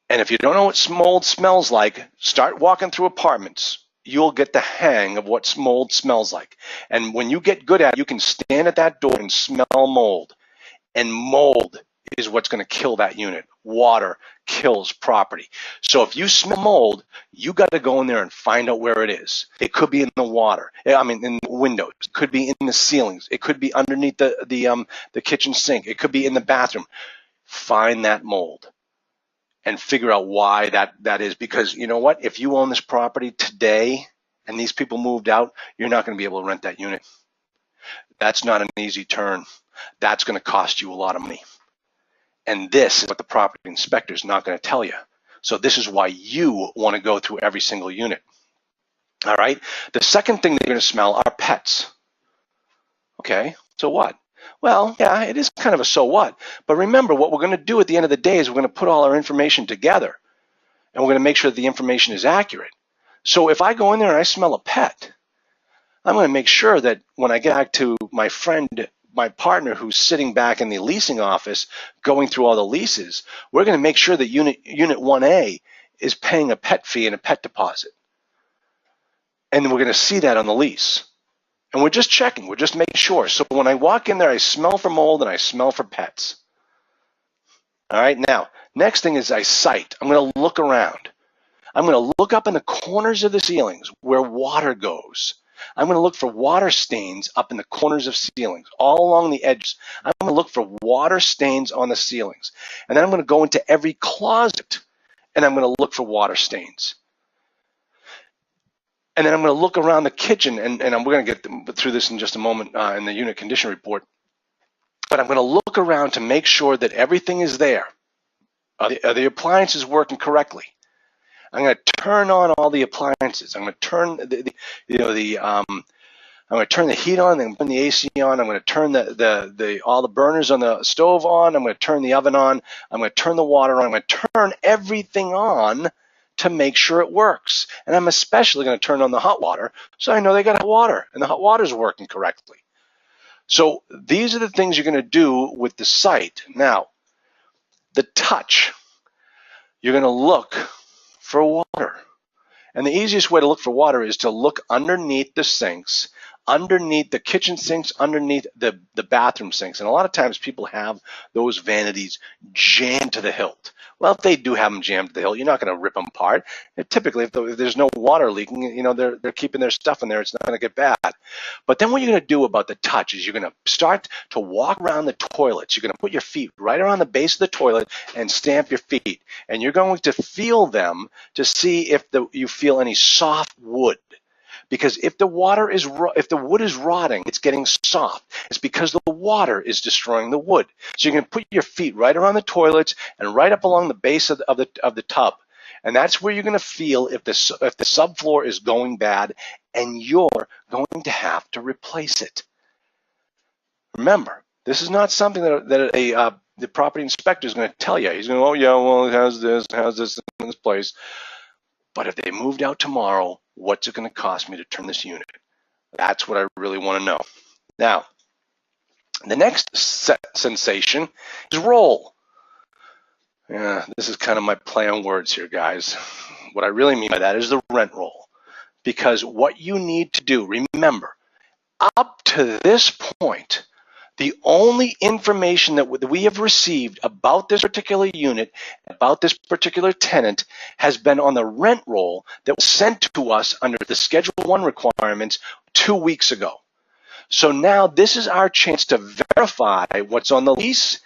And if you don't know what mold smells like, start walking through apartments. You'll get the hang of what mold smells like. And when you get good at it, you can stand at that door and smell mold. And mold is what's going to kill that unit. Water kills property. So if you smell mold, you got to go in there and find out where it is. It could be in the water. I mean, in the windows. It could be in the ceilings. It could be underneath the kitchen sink. It could be in the bathroom. Find that mold and figure out why that is. Because you know what? If you own this property today and these people moved out, you're not going to be able to rent that unit. That's not an easy turn. That's going to cost you a lot of money. And this is what the property inspector is not going to tell you. So this is why you want to go through every single unit. All right. The second thing that you're going to smell are pets. Okay. So what? Well, yeah, it is kind of a so what. But remember, what we're going to do at the end of the day is we're going to put all our information together. And we're going to make sure that the information is accurate. So if I go in there and I smell a pet, I'm going to make sure that when I get back to my friend, my partner who's sitting back in the leasing office going through all the leases, we're going to make sure that unit 1A is paying a pet fee and a pet deposit. And we're going to see that on the lease. And we're just checking. We're just making sure. So when I walk in there, I smell for mold and I smell for pets. All right. Now, next thing is I sight. I'm going to look around. I'm going to look up in the corners of the ceilings where water goes. I'm going to look for water stains up in the corners of ceilings, all along the edges. I'm going to look for water stains on the ceilings. And then I'm going to go into every closet and I'm going to look for water stains. And then I'm going to look around the kitchen, and we're going to get through this in just a moment in the unit condition report. But I'm going to look around to make sure that everything is there. Are the appliances working correctly? I'm going to turn on all the appliances. I'm going to turn I'm going to turn the heat on. I'm going to turn the AC on. I'm going to turn all the burners on the stove on. I'm going to turn the oven on. I'm going to turn the water on. I'm going to turn everything on to make sure it works. And I'm especially going to turn on the hot water so I know they got hot water and the hot water is working correctly. So these are the things you're going to do with the site. Now, the touch. You're going to look for water. And the easiest way to look for water is to look underneath the sinks, underneath the kitchen sinks, underneath the bathroom sinks. And a lot of times people have those vanities jammed to the hilt. Well, if they do have them jammed to the hilt, you're not going to rip them apart. And typically, if there's no water leaking, they're keeping their stuff in there. It's not going to get bad. But then what you're going to do about the touch is you're going to start to walk around the toilets. You're going to put your feet right around the base of the toilet and stamp your feet. And you're going to feel them to see if you feel any soft wood. Because if the wood is rotting, it's getting soft. It's because the water is destroying the wood. So you're going to put your feet right around the toilets and right up along the base of the tub. And that's where you're going to feel if the subfloor is going bad and you're going to have to replace it. Remember, this is not something that the property inspector is going to tell you. He's going to, oh yeah, well, it has this in this place. But if they moved out tomorrow, what's it going to cost me to turn this unit? That's what I really want to know. Now, the next sensation is roll. Yeah, this is kind of my play on words here, guys. What I really mean by that is the rent roll. Because what you need to do, remember, up to this point, the only information that we have received about this particular unit, about this particular tenant, has been on the rent roll that was sent to us under the Schedule 1 requirements 2 weeks ago. So now this is our chance to verify what's on the lease,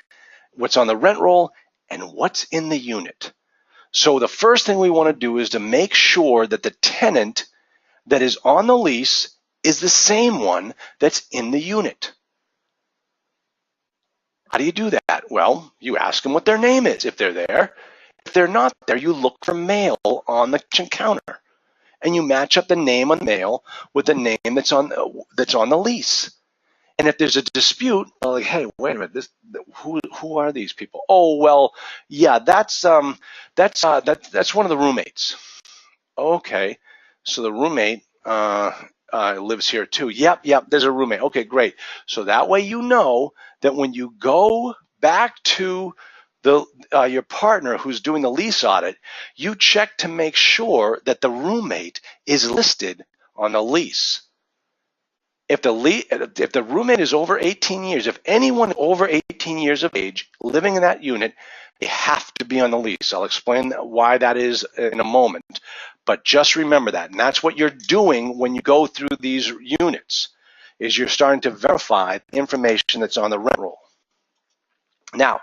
what's on the rent roll, and what's in the unit. So the first thing we want to do is to make sure that the tenant that is on the lease is the same one that's in the unit. How do you do that? Well, you ask them what their name is if they're there. If they're not there, you look for mail on the kitchen counter, and you match up the name on the mail with the name that's on the lease. And if there's a dispute, like, hey, wait a minute, who are these people? Oh, well, yeah, that's one of the roommates. Okay, so the roommate lives here too. Yep, there's a roommate. Okay, great. So that way you know that when you go back to your partner who's doing the lease audit, you check to make sure that the roommate is listed on the lease. If the roommate is over 18 years, if anyone over 18 years of age living in that unit, they have to be on the lease. I'll explain why that is in a moment. But just remember that. And that's what you're doing when you go through these units, is you're starting to verify the information that's on the rent roll. Now,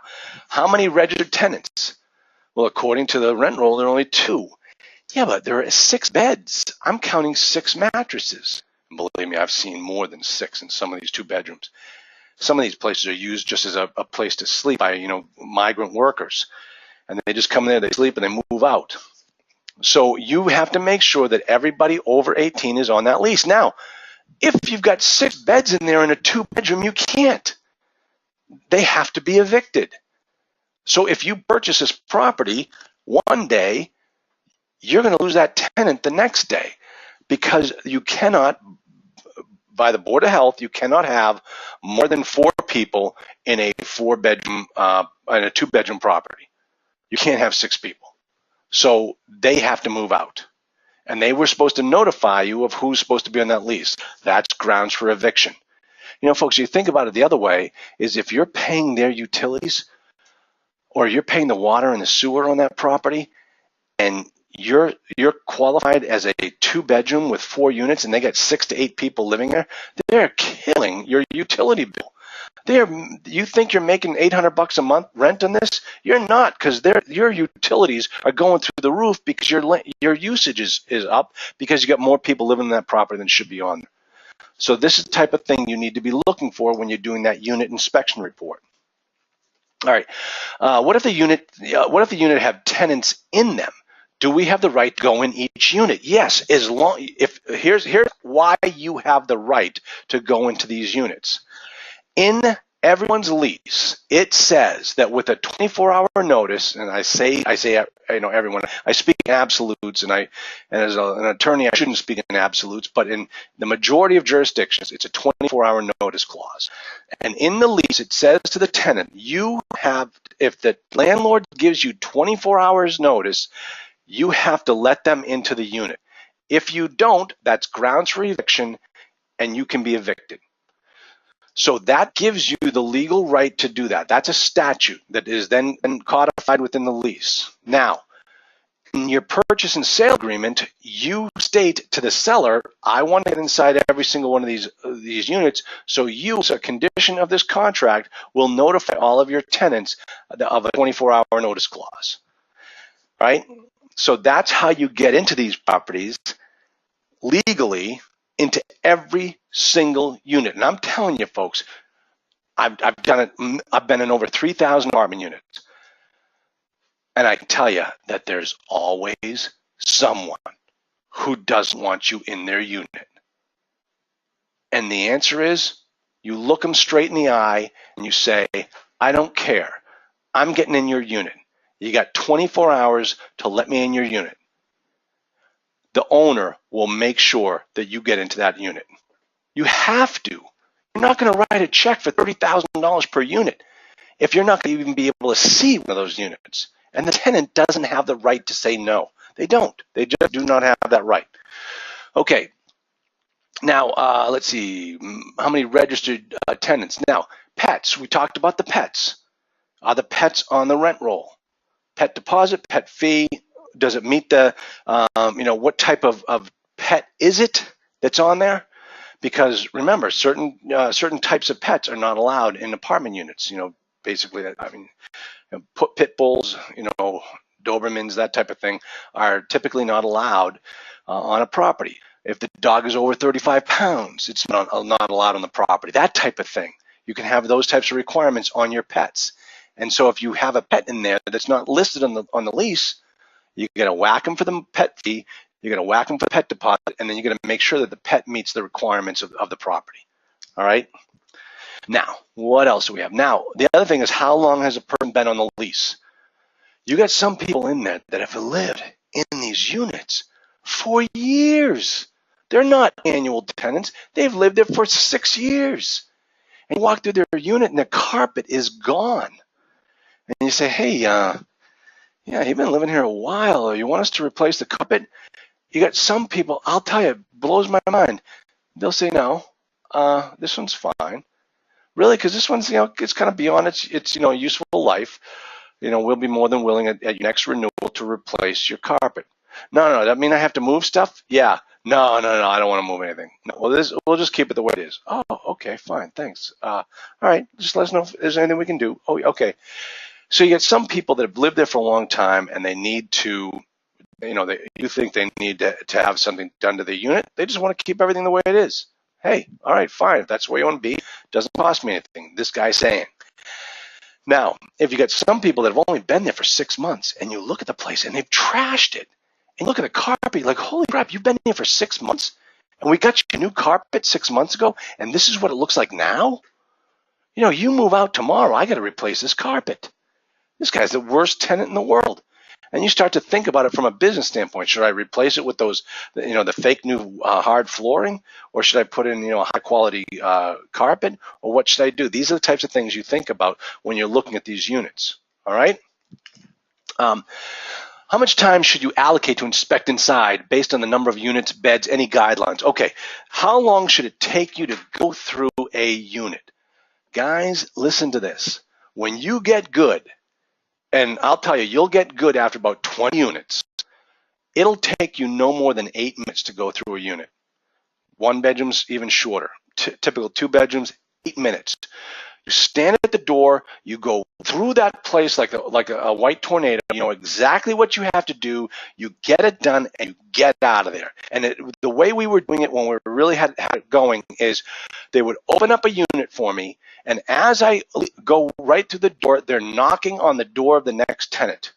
how many registered tenants? Well, according to the rent roll, there are only 2. Yeah, but there are 6 beds. I'm counting 6 mattresses. And believe me, I've seen more than 6 in some of these 2 bedrooms. Some of these places are used just as a place to sleep by, migrant workers. And they just come in there, they sleep, and they move out. So you have to make sure that everybody over 18 is on that lease. Now, if you've got 6 beds in there in a 2-bedroom, you can't. They have to be evicted. So if you purchase this property one day, you're going to lose that tenant the next day, because you cannot, by the Board of Health, you cannot have more than 4 people in a 4-bedroom, in a 2-bedroom property. You can't have 6 people. So they have to move out. And they were supposed to notify you of who's supposed to be on that lease. That's grounds for eviction. Folks, you think about it the other way, is if you're paying their utilities, or you're paying the water and the sewer on that property, and you're qualified as a 2-bedroom with 4 units, and they got 6 to 8 people living there, they're killing your utility bill. You think you're making $800 a month rent on this? You're not, because your utilities are going through the roof because your usage is up, because you got more people living in that property than should be on there. So this is the type of thing you need to be looking for when you're doing that unit inspection report. All right. What if the unit have tenants in them? Do we have the right to go in each unit? Yes, here's why you have the right to go into these units. In everyone's lease, it says that with a 24-hour notice, and I say everyone, I speak in absolutes, and as an attorney, I shouldn't speak in absolutes, but in the majority of jurisdictions, it's a 24-hour notice clause. And in the lease, it says to the tenant, if the landlord gives you 24 hours notice, you have to let them into the unit. If you don't, that's grounds for eviction, and you can be evicted. So that gives you the legal right to do that. That's a statute that is then codified within the lease. Now, in your purchase and sale agreement, you state to the seller, I want to get inside every single one of these units, so you, as a condition of this contract, will notify all of your tenants of a 24-hour notice clause. Right? So that's how you get into these properties legally, into every single unit. And I'm telling you, folks, I've done it. I've been in over 3,000 apartment units. And I can tell you that there's always someone who doesn't want you in their unit. And the answer is, you look them straight in the eye and you say, I don't care. I'm getting in your unit. You got 24 hours to let me in your unit. The owner will make sure that you get into that unit. You have to. You're not going to write a check for $30,000 per unit if you're not going to even be able to see one of those units. And the tenant doesn't have the right to say no. They don't. They just do not have that right. Okay. Now, let's see. How many registered tenants? Now, pets. We talked about the pets. Are the pets on the rent roll? Pet deposit, pet fee. Does it meet the, what type of pet is it that's on there? Because remember, certain types of pets are not allowed in apartment units. Basically, pit bulls, Dobermans, that type of thing, are typically not allowed on a property. If the dog is over 35 pounds, it's not allowed on the property. That type of thing. You can have those types of requirements on your pets. And so if you have a pet in there that's not listed on the lease, you're going to whack them for the pet fee, you're going to whack them for the pet deposit, and then you're going to make sure that the pet meets the requirements of the property. All right? Now, what else do we have? Now, the other thing is, how long has a person been on the lease? You got some people in there that have lived in these units for years. They're not annual tenants. They've lived there for 6 years. And you walk through their unit and the carpet is gone. And you say, hey, yeah, you've been living here a while. You want us to replace the carpet? You got some people, I'll tell you, it blows my mind. They'll say, no, this one's fine. Really? Because this one's, it's kind of beyond its useful life. We'll be more than willing at your next renewal to replace your carpet. No, that mean I have to move stuff? Yeah. No, I don't want to move anything. No, well, we'll just keep it the way it is. Oh, okay, fine, thanks. All right, just let us know if there's anything we can do. Oh, okay. So you get some people that have lived there for a long time, and they need to, you think they need to have something done to the unit. They just want to keep everything the way it is. Hey, all right, fine. If that's where you want to be, it doesn't cost me anything. This guy's saying. Now, if you got some people that have only been there for 6 months, and you look at the place and they've trashed it, and look at the carpet, you're like, holy crap, you've been here for 6 months, and we got you new carpet 6 months ago, and this is what it looks like now? You move out tomorrow, I got to replace this carpet. This guy's the worst tenant in the world. And you start to think about it from a business standpoint. Should I replace it with those, the fake new hard flooring, or should I put in, high quality carpet, or what should I do? These are the types of things you think about when you're looking at these units. All right. How much time should you allocate to inspect inside based on the number of units, beds, any guidelines? Okay. How long should it take you to go through a unit? Guys, listen to this. When you get good, and I'll tell you, you'll get good after about 20 units. It'll take you no more than 8 minutes to go through a unit. 1 bedroom's even shorter. Typical 2 bedrooms, 8 minutes. You stand at the door, you go through that place like a white tornado. You know exactly what you have to do. You get it done, and you get out of there. And the way we were doing it when we really had it going is they would open up a unit for me, and as I go right through the door, they're knocking on the door of the next tenant.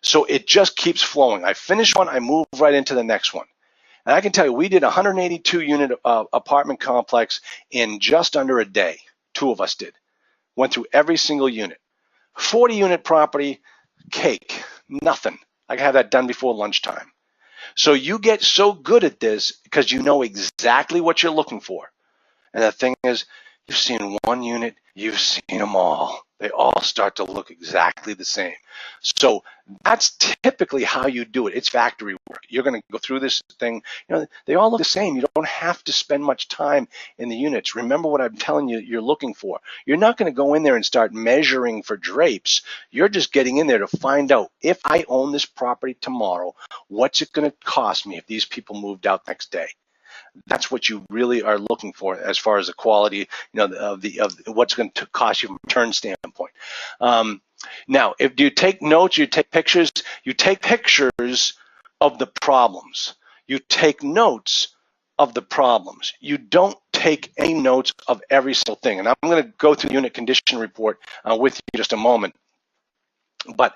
So it just keeps flowing. I finish one, I move right into the next one. And I can tell you, we did a 182-unit apartment complex in just under a day. 2 of us did. Went through every single unit. 40-unit property, cake, nothing. I can have that done before lunchtime. So you get so good at this because you know exactly what you're looking for. And the thing is, you've seen one unit, you've seen them all. They all start to look exactly the same. So that's typically how you do it. It's factory work. You're going to go through this thing. They all look the same. You don't have to spend much time in the units. Remember what I'm telling you you're looking for. You're not going to go in there and start measuring for drapes. You're just getting in there to find out, if I own this property tomorrow, what's it going to cost me if these people moved out next day? That's what you really are looking for as far as the quality, of what's going to cost you from a return standpoint. Now, if you take notes, you take pictures of the problems. You take notes of the problems. You don't take any notes of every single thing. And I'm going to go through the unit condition report with you in just a moment. But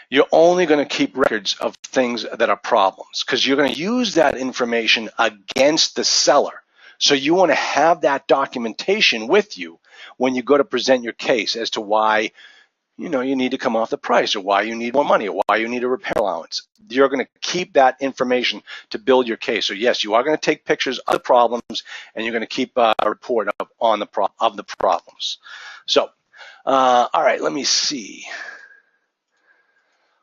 you're only going to keep records of things that are problems, because you're going to use that information against the seller. So you want to have that documentation with you when you go to present your case as to why you need to come off the price, or why you need more money, or why you need a repair allowance. You're going to keep that information to build your case. So yes, you are going to take pictures of the problems, and you're going to keep a report of the problems. So, all right, let me see.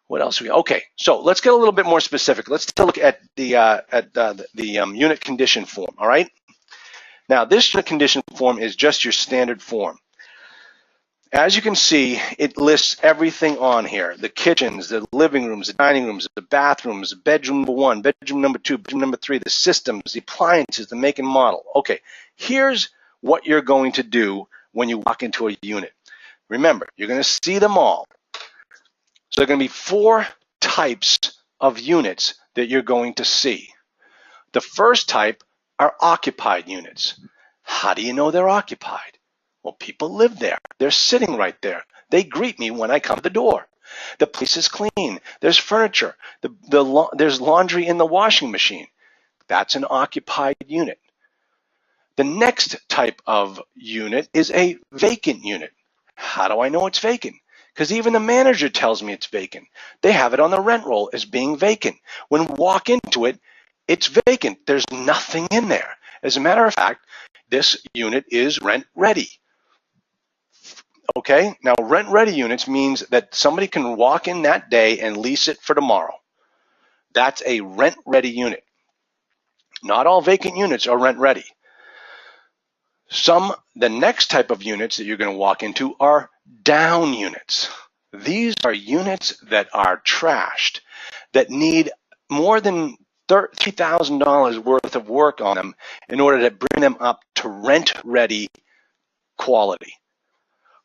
What else okay, so let's get a little bit more specific. Let's take a look at the unit condition form. All right. Now, this unit condition form is just your standard form. As you can see, it lists everything on here: the kitchens, the living rooms, the dining rooms, the bathrooms, bedroom number 1, bedroom number 2, bedroom number 3, the systems, the appliances, the make and model. Okay, here's what you're going to do when you walk into a unit. Remember, you're going to see them all. So there are going to be 4 types of units that you're going to see. The first type are occupied units. How do you know they're occupied? Well, people live there. They're sitting right there. They greet me when I come to the door. The place is clean. There's furniture. There's laundry in the washing machine. That's an occupied unit. The next type of unit is a vacant unit. How do I know it's vacant? Because even the manager tells me it's vacant. They have it on the rent roll as being vacant. When we walk into it, it's vacant. There's nothing in there. As a matter of fact, this unit is rent ready. Okay, now rent ready units means that somebody can walk in that day and lease it for tomorrow. That's a rent ready unit. Not all vacant units are rent ready. The next type of units that you're going to walk into are down units. These are units that are trashed, that need more than $3,000 worth of work on them in order to bring them up to rent-ready quality.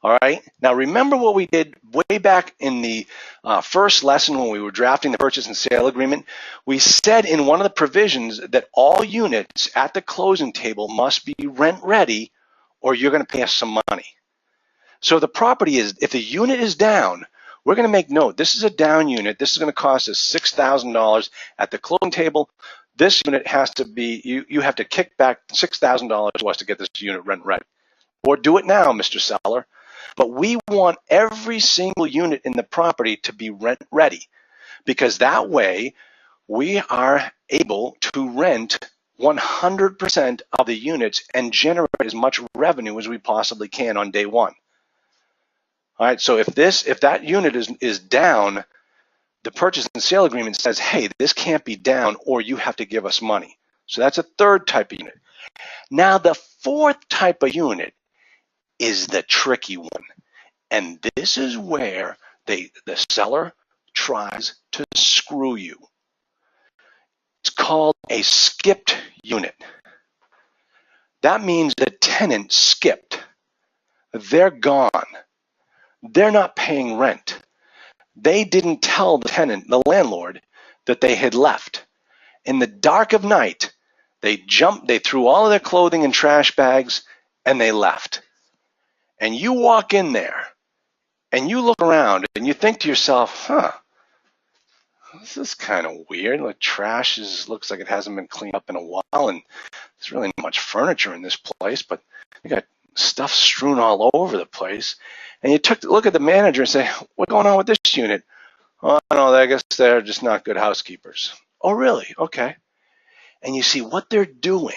All right. Now, remember what we did way back in the first lesson when we were drafting the purchase and sale agreement? We said in one of the provisions that all units at the closing table must be rent ready or you're going to pay us some money. So the property is, if the unit is down, we're going to make note, this is a down unit. This is going to cost us $6,000 at the closing table. This unit has to be, you have to kick back $6,000 to us to get this unit rent ready. Or do it now, Mr. Seller. But we want every single unit in the property to be rent ready, because that way we are able to rent 100% of the units and generate as much revenue as we possibly can on day one. All right, so if that unit is down, the purchase and sale agreement says, hey, this can't be down or you have to give us money. So that's a third type of unit. Now the fourth type of unit is the tricky one. And this is where the seller tries to screw you. It's called a skipped unit. That means the tenant skipped. They're gone. They're not paying rent. They didn't tell the tenant, the landlord, that they had left. In the dark of night, they threw all of their clothing in trash bags, and they left. And you walk in there, and you look around, and you think to yourself, this is kind of weird. Like, trash looks like it hasn't been cleaned up in a while, and there's really not much furniture in this place, but you got stuff strewn all over the place. And you look at the manager and say, what's going on with this unit? Oh, no, I guess they're just not good housekeepers. Oh, really? Okay. And you see, what they're doing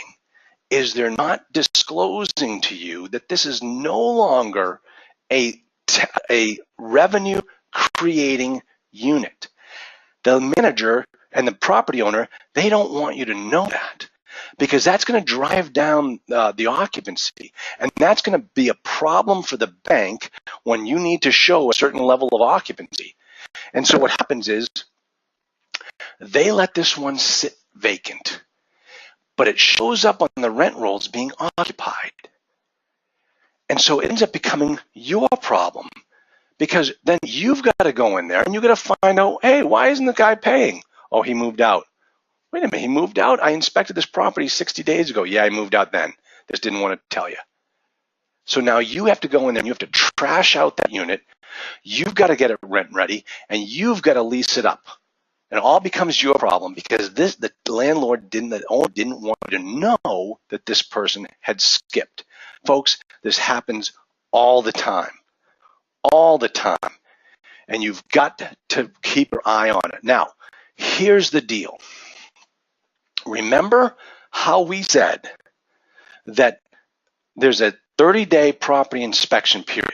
is they're not disclosing to you that this is no longer a revenue creating unit. The manager and the property owner, they don't want you to know that, because that's going to drive down the occupancy, and that's going to be a problem for the bank when you need to show a certain level of occupancy. And so what happens is they let this one sit vacant, but it shows up on the rent rolls being occupied. And so it ends up becoming your problem, because then you've got to go in there and you've got to find out, hey, why isn't the guy paying? Oh, he moved out. Wait a minute, he moved out? I inspected this property 60 days ago. Yeah, I moved out then. Just didn't want to tell you. So now you have to go in there and you have to trash out that unit. You've got to get it rent ready, and you've got to lease it up. And it all becomes your problem, because the landlord the owner didn't want you to know that this person had skipped. Folks, this happens all the time. All the time. And you've got to keep your eye on it. Now, here's the deal. Remember how we said that there's a 30-day property inspection period.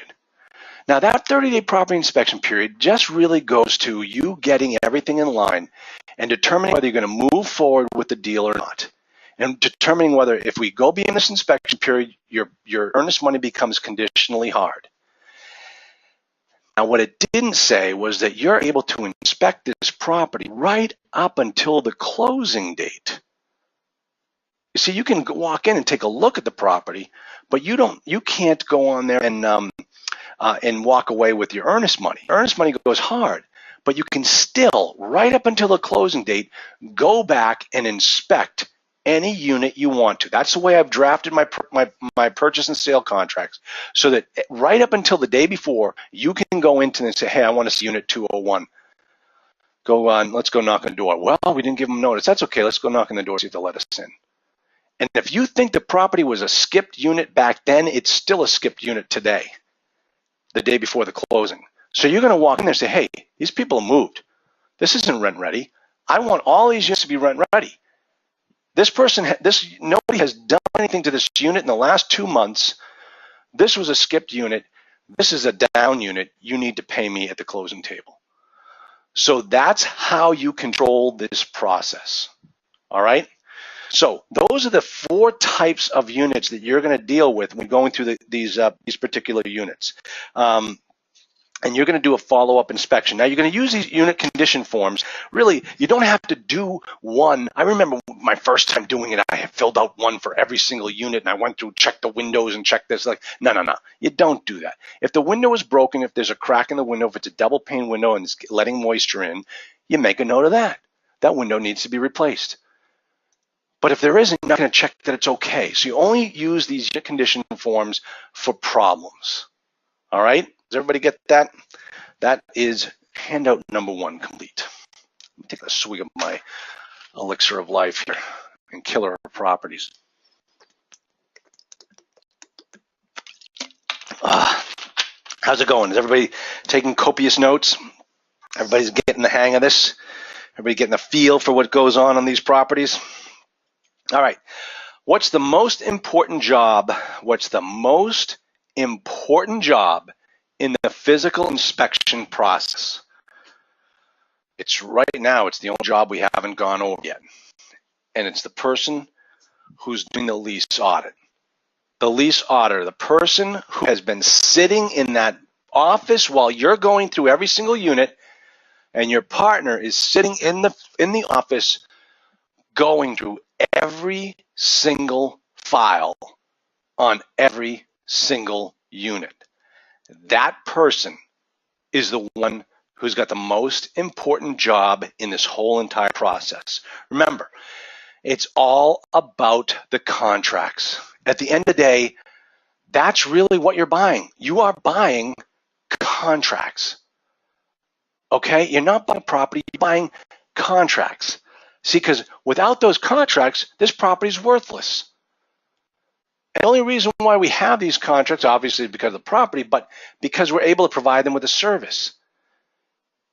Now, that 30-day property inspection period just really goes to you getting everything in line and determining whether you're going to move forward with the deal or not, and determining whether, if we go beyond this inspection period, your earnest money becomes conditionally hard. Now, what it didn't say was that you're able to inspect this property right up until the closing date. You see, you can walk in and take a look at the property, but you can't go on there and walk away with your earnest money. Earnest money goes hard, but you can still, right up until the closing date, go back and inspect any unit you want to. That's the way I've drafted my purchase and sale contracts, so that right up until the day before, you can go into and say, hey, I want to see unit 201. Go on, let's go knock on the door. Well, we didn't give them notice. That's okay. Let's go knock on the door, see if they'll let us in. And if you think the property was a skipped unit back then, it's still a skipped unit today, the day before the closing. So you're going to walk in there and say, hey, these people have moved. This isn't rent ready. I want all these units to be rent ready. Nobody has done anything to this unit in the last 2 months. This was a skipped unit. This is a down unit. You need to pay me at the closing table. So that's how you control this process. All right? So those are the 4 types of units that you're going to deal with when going through these particular units. And you're going to do a follow-up inspection. Now, you're going to use these unit condition forms. Really, you don't have to do one. I remember my first time doing it, I had filled out one for every single unit, and I went through, checked the windows and checked this. Like, no. You don't do that. If the window is broken, if there's a crack in the window, if it's a double-pane window and it's letting moisture in, you make a note of that. That window needs to be replaced. But if there isn't, you're not going to check that it's okay. So you only use these unit condition forms for problems. All right? Does everybody get that? That is handout number 1 complete. Let me take a swig of my elixir of life here and killer properties. How's it going? Is everybody taking copious notes? Everybody's getting the hang of this? Everybody getting a feel for what goes on these properties? All right. What's the most important job? What's the most important job in the physical inspection process? It's right now, it's the only job we haven't gone over yet. And it's the person who's doing the lease audit. The lease auditor, the person who has been sitting in that office while you're going through every single unit, and your partner is sitting in the office going through every single file on every single unit. That person is the one who's got the most important job in this whole entire process. Remember, it's all about the contracts. At the end of the day, that's really what you're buying. You are buying contracts. Okay? You're not buying property, you're buying contracts. See, because without those contracts, this property is worthless. And the only reason why we have these contracts, obviously, is because of the property, but because we're able to provide them with a service.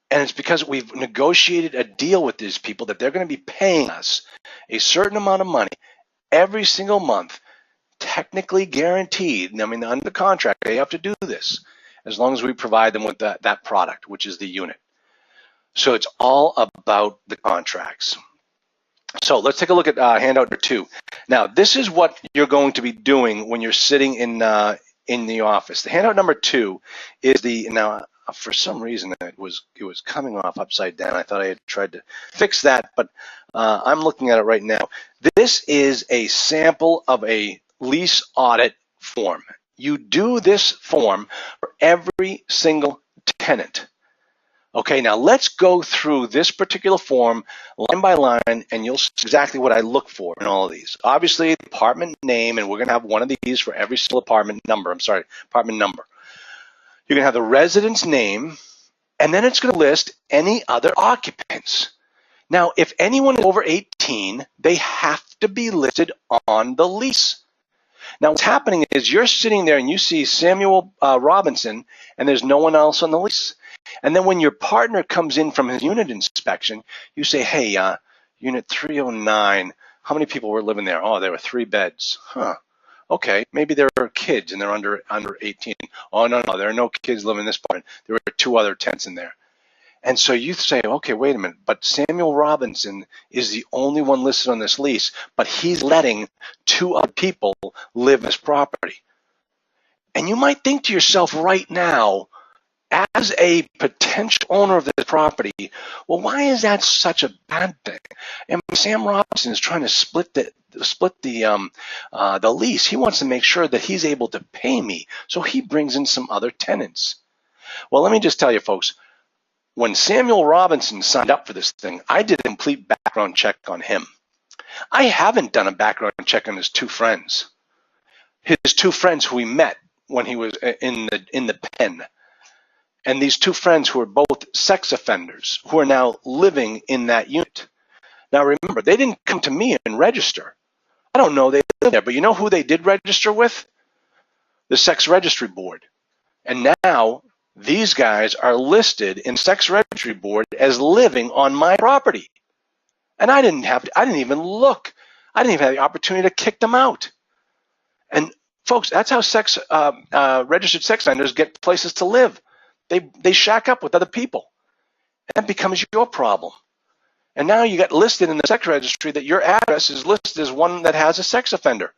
And it's because we've negotiated a deal with these people that they're going to be paying us a certain amount of money every single month, technically guaranteed. I mean, under the contract, they have to do this as long as we provide them with that product, which is the unit. So it's all about the contracts. So let's take a look at handout number 2. Now, this is what you're going to be doing when you're sitting in the office. The handout number 2 is now for some reason it was coming off upside down. I thought I had tried to fix that, but I'm looking at it right now. This is a sample of a lease audit form. You do this form for every single tenant. Okay, now let's go through this particular form line by line, and you'll see exactly what I look for in all of these. Obviously, the apartment name, and we're going to have one of these for every single apartment number. Apartment number. You're going to have the resident's name, and then it's going to list any other occupants. Now, if anyone is over 18, they have to be listed on the lease. Now, what's happening is you're sitting there and you see Samuel Robinson, and there's no one else on the lease. And then when your partner comes in from his unit inspection, you say, hey, unit 309, how many people were living there? Oh, there were 3 beds. Huh. Okay, maybe there are kids and they're under 18. Oh, no, there are no kids living in this apartment. There were 2 other tents in there. And so you say, okay, wait a minute, but Samuel Robinson is the only one listed on this lease, but he's letting 2 other people live in this property. And you might think to yourself right now, as a potential owner of this property, well, why is that such a bad thing? And Sam Robinson is trying to split the lease. He wants to make sure that he's able to pay me, so he brings in some other tenants. Well, let me just tell you, folks, when Samuel Robinson signed up for this thing, I did a complete background check on him. I haven't done a background check on his two friends. His two friends who he met when he was in the pen. And these two friends who are both sex offenders who are now living in that unit. Now remember, they didn't come to me and register. I don't know they live there, but you know who they did register with? The Sex Registry Board. And now these guys are listed in Sex Registry Board as living on my property. And I didn't even look. I didn't even have the opportunity to kick them out. And folks, that's how registered sex offenders get places to live. They shack up with other people. And that becomes your problem. And now you got listed in the sex registry that your address is listed as one that has a sex offender.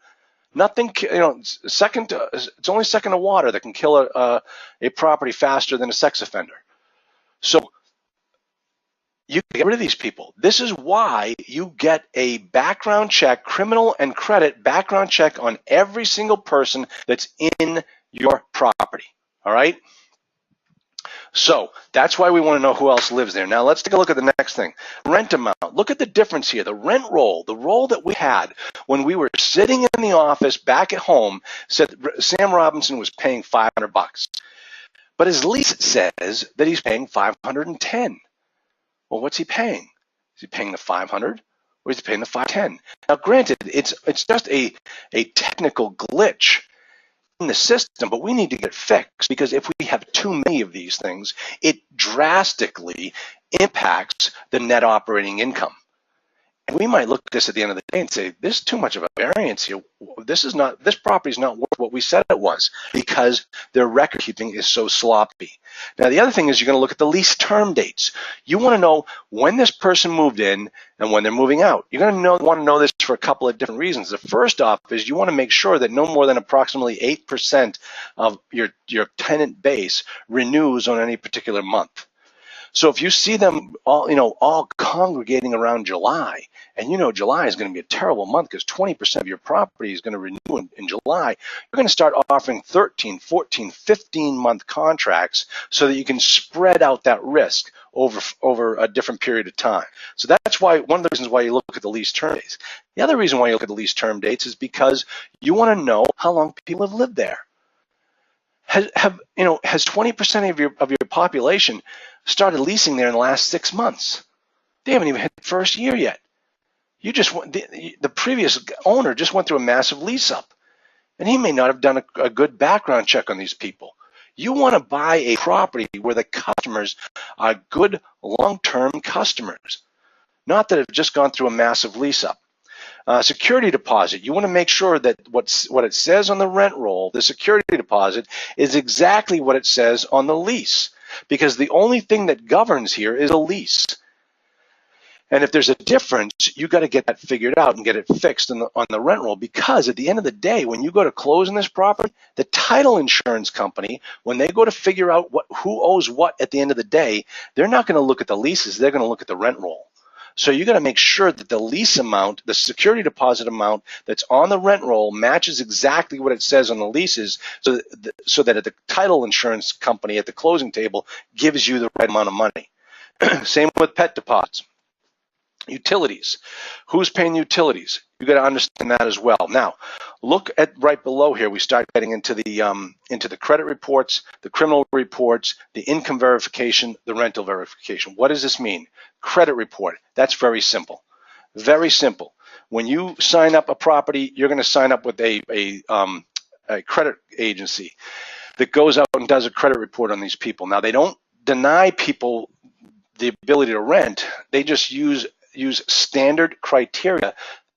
Nothing, it's only second to water that can kill a property faster than a sex offender. So you can get rid of these people. This is why you get a background check, criminal and credit background check on every single person that's in your property. All right? So that's why we want to know who else lives there. Now let's take a look at the next thing. Rent amount. Look at the difference here. The rent roll, the roll that we had when we were sitting in the office back at home, said Sam Robinson was paying $500. But his lease says that he's paying $510. Well, what's he paying? Is he paying the $500 or is he paying the $510? Now granted, it's just a technical glitch in the system, but we need to get fixed, because if we have too many of these things, it drastically impacts the net operating income. And we might look at this at the end of the day and say, there's too much of a variance here. This property is not worth what we said it was, because their record keeping is so sloppy. Now, the other thing is you're going to look at the lease term dates. You want to know when this person moved in and when they're moving out. You're going to want to know this for a couple of different reasons. The first off is you want to make sure that no more than approximately 8% of your tenant base renews on any particular month. So if you see them all congregating around July, and July is going to be a terrible month because 20% of your property is going to renew in July, you're going to start offering 13, 14, 15-month contracts so that you can spread out that risk over a different period of time. So that's why one of the reasons why you look at the lease term dates. The other reason why you look at the lease term dates is because you want to know how long people have lived there. Has 20% of your population started leasing there in the last 6 months? They haven't even hit the first year yet. The previous owner just went through a massive lease up, and he may not have done a good background check on these people. You want to buy a property where the customers are good long-term customers, not that have just gone through a massive lease up. Security deposit. You want to make sure that what it says on the rent roll, the security deposit, is exactly what it says on the lease, because the only thing that governs here is a lease. And if there's a difference, you got to get that figured out and get it fixed on the rent roll, because at the end of the day, when you go to close on this property, the title insurance company, when they go to figure out who owes what at the end of the day, they're not going to look at the leases, they're going to look at the rent roll. So you got to make sure that the lease amount, the security deposit amount that's on the rent roll matches exactly what it says on the leases, so that at the title insurance company at the closing table gives you the right amount of money. Same with pet deposits. Utilities. Who's paying utilities? You got to understand that as well. Now, look at right below here. We start getting into the credit reports, the criminal reports, the income verification, the rental verification. What does this mean? Credit report. That's very simple. Very simple. When you sign up a property, you're going to sign up with a credit agency that goes out and does a credit report on these people. Now, they don't deny people the ability to rent. They just use standard criteria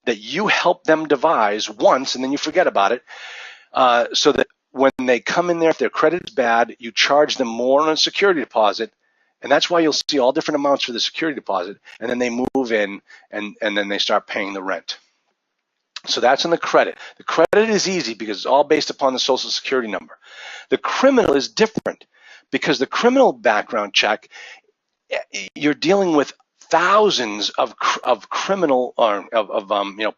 that you help them devise once, and then you forget about it, so that when they come in there, if their credit is bad, you charge them more on a security deposit, and that's why you'll see all different amounts for the security deposit, and then they move in, and then they start paying the rent. So that's on the credit. The credit is easy because it's all based upon the Social Security number. The criminal is different, because the criminal background check, you're dealing with thousands of criminal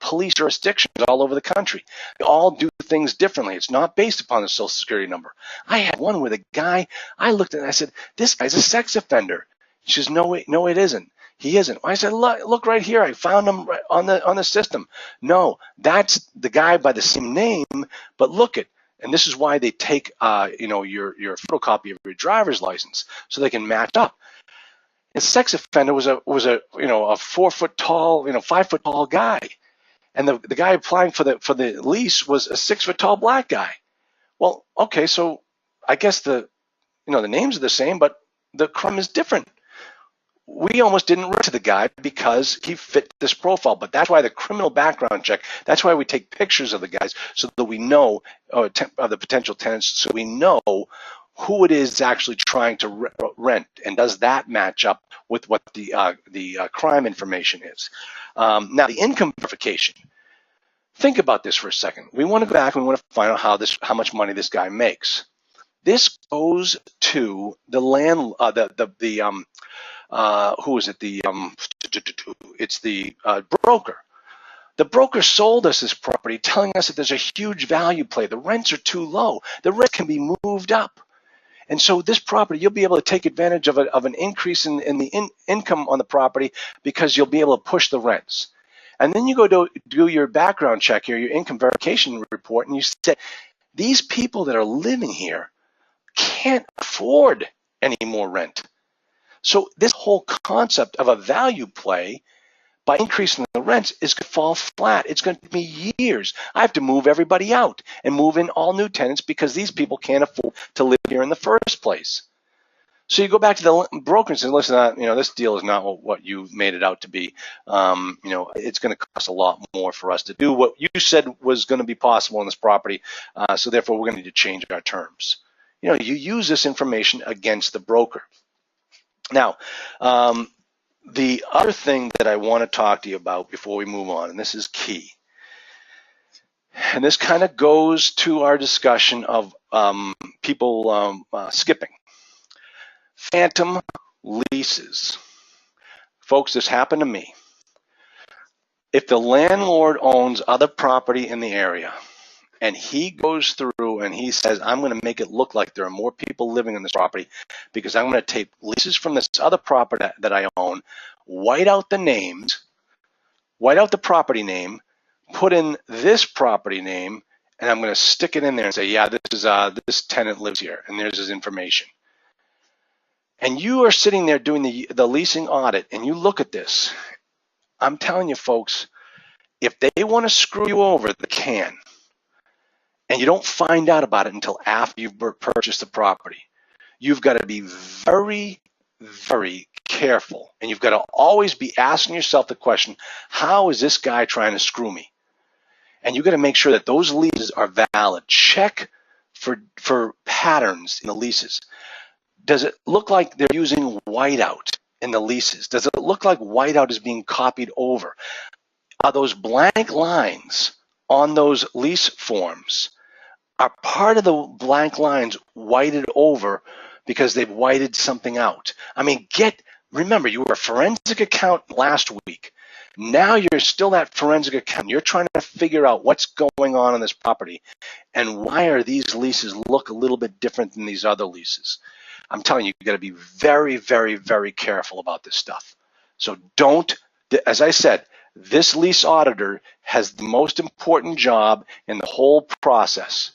police jurisdictions all over the country. They all do things differently. It's not based upon the Social Security number. I had one where the guy, I looked at it and I said, this guy's a sex offender. She says, no, it isn't. He isn't. I said, look right here. I found him right on the system. No, that's the guy by the same name, but look it. And this is why they take your photocopy of your driver's license so they can match up. His sex offender was a 4-foot tall, 5-foot tall guy, and the guy applying for the lease was a 6-foot tall black guy. Well, okay, so I guess the names are the same, but the crime is different. We almost didn't rent to the guy because he fit this profile, but that's why the criminal background check, that's why we take pictures of the guys so that we know of the potential tenants, so we know who it is actually trying to rent, and does that match up with what the crime information is. Now, the income verification. Think about this for a second. We want to go back and we want to find out how much money this guy makes. This goes to the who is it? It's the broker. The broker sold us this property, telling us that there's a huge value play. The rents are too low. The rent can be moved up. And so this property, you'll be able to take advantage of an increase in the income on the property because you'll be able to push the rents. And then you go to do your background check here, your income verification report, and you say, these people that are living here can't afford any more rent. So this whole concept of a value play by increasing the rents is going to fall flat. It's going to take me years. I have to move everybody out and move in all new tenants because these people can't afford to live here in the first place. So you go back to the broker and say, listen, this deal is not what you made it out to be. It's going to cost a lot more for us to do what you said was going to be possible on this property. So therefore, we're going to need to change our terms. You use this information against the broker. Now, the other thing that I want to talk to you about before we move on, and this is key, and this kind of goes to our discussion of people skipping. Phantom leases. Folks, this happened to me. If the landlord owns other property in the area, and he goes through and he says, I'm going to make it look like there are more people living in this property because I'm going to take leases from this other property that I own, white out the names, white out the property name, put in this property name, and I'm going to stick it in there and say, yeah, this tenant lives here, and there's his information. And you are sitting there doing the leasing audit, and you look at this. I'm telling you, folks, if they want to screw you over, they can. And you don't find out about it until after you've purchased the property. You've got to be very, very careful. And you've got to always be asking yourself the question, how is this guy trying to screw me? And you've got to make sure that those leases are valid. Check for patterns in the leases. Does it look like they're using whiteout in the leases? Does it look like whiteout is being copied over? Are those blank lines on those lease forms, are part of the blank lines whited over because they've whited something out? I mean, remember, you were a forensic accountant last week. Now you're still that forensic accountant. You're trying to figure out what's going on this property and why are these leases look a little bit different than these other leases. I'm telling you, you've got to be very, very, very careful about this stuff. So as I said, this lease auditor has the most important job in the whole process,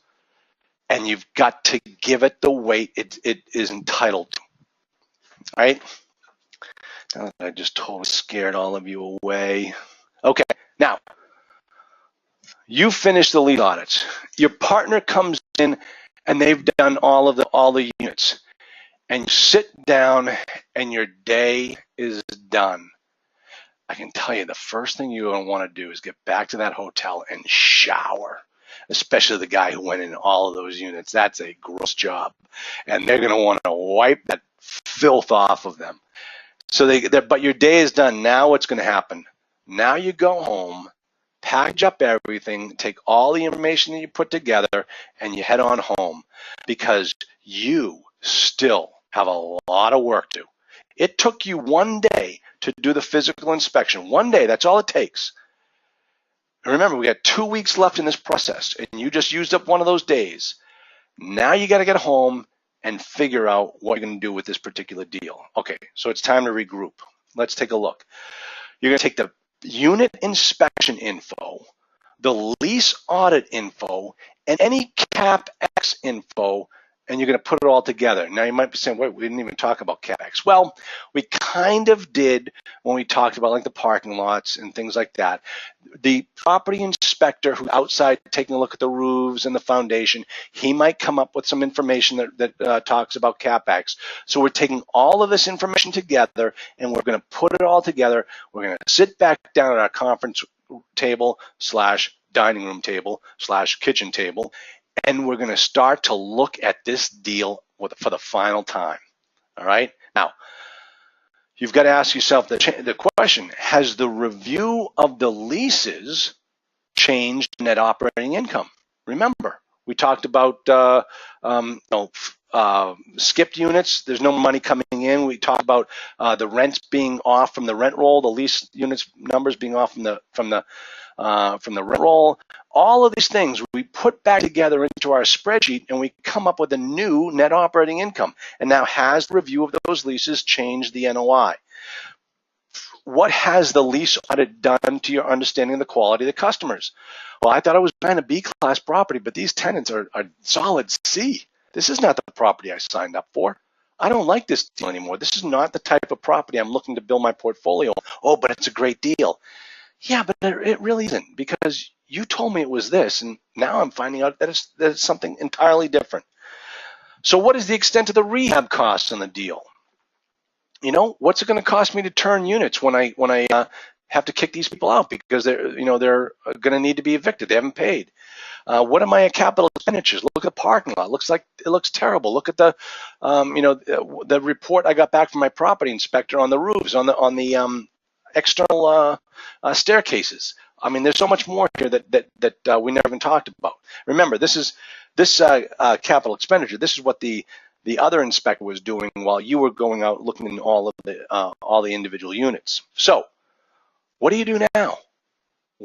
and you've got to give it the weight it is entitled to. All right? I just totally scared all of you away. Okay, now, you finish the lease audits. Your partner comes in, and they've done all the units. And you sit down and your day is done. I can tell you the first thing you're going to want to do is get back to that hotel and shower, especially the guy who went in all of those units. That's a gross job. And they're going to want to wipe that filth off of them. But your day is done. Now what's going to happen? Now you go home, package up everything, take all the information that you put together, and you head on home because you still have a lot of work to do. It took you one day to do the physical inspection. One day, that's all it takes. And remember, we got 2 weeks left in this process, and you just used up one of those days. Now you got to get home and figure out what you're going to do with this particular deal. Okay, so it's time to regroup. Let's take a look. You're going to take the unit inspection info, the lease audit info, and any CapEx info, and you're going to put it all together. Now, you might be saying, wait, we didn't even talk about CapEx. Well, we kind of did when we talked about like the parking lots and things like that. The property inspector who's outside taking a look at the roofs and the foundation, he might come up with some information that talks about CapEx. So we're taking all of this information together, and we're going to put it all together. We're going to sit back down at our conference table / dining room table / kitchen table, and we're going to start to look at this deal for the final time. All right? Now, you've got to ask yourself the question, has the review of the leases changed net operating income? Remember, we talked about skipped units. There's no money coming in. We talked about the rents being off from the rent roll, the lease units numbers being off from the rent roll. All of these things we put back together into our spreadsheet, and we come up with a new net operating income. And now, has the review of those leases changed the NOI? What has the lease audit done to your understanding of the quality of the customers? Well, I thought I was buying a B-class property, but these tenants are solid C. This is not the property I signed up for. I don't like this deal anymore. This is not the type of property I'm looking to build my portfolio on. Oh, but it's a great deal. Yeah, but it really isn't, because you told me it was this, and now I'm finding out that it's something entirely different. So what is the extent of the rehab costs on the deal? You know, what's it going to cost me to turn units when I have to kick these people out because they're going to need to be evicted? They haven't paid. What are my capital expenditures? Look at the parking lot. It looks terrible. Look at the the report I got back from my property inspector on the roofs, on the external staircases. I mean, there's so much more here that we never even talked about. Remember, this capital expenditure. This is what the other inspector was doing while you were going out looking in all the individual units. So, what do you do now?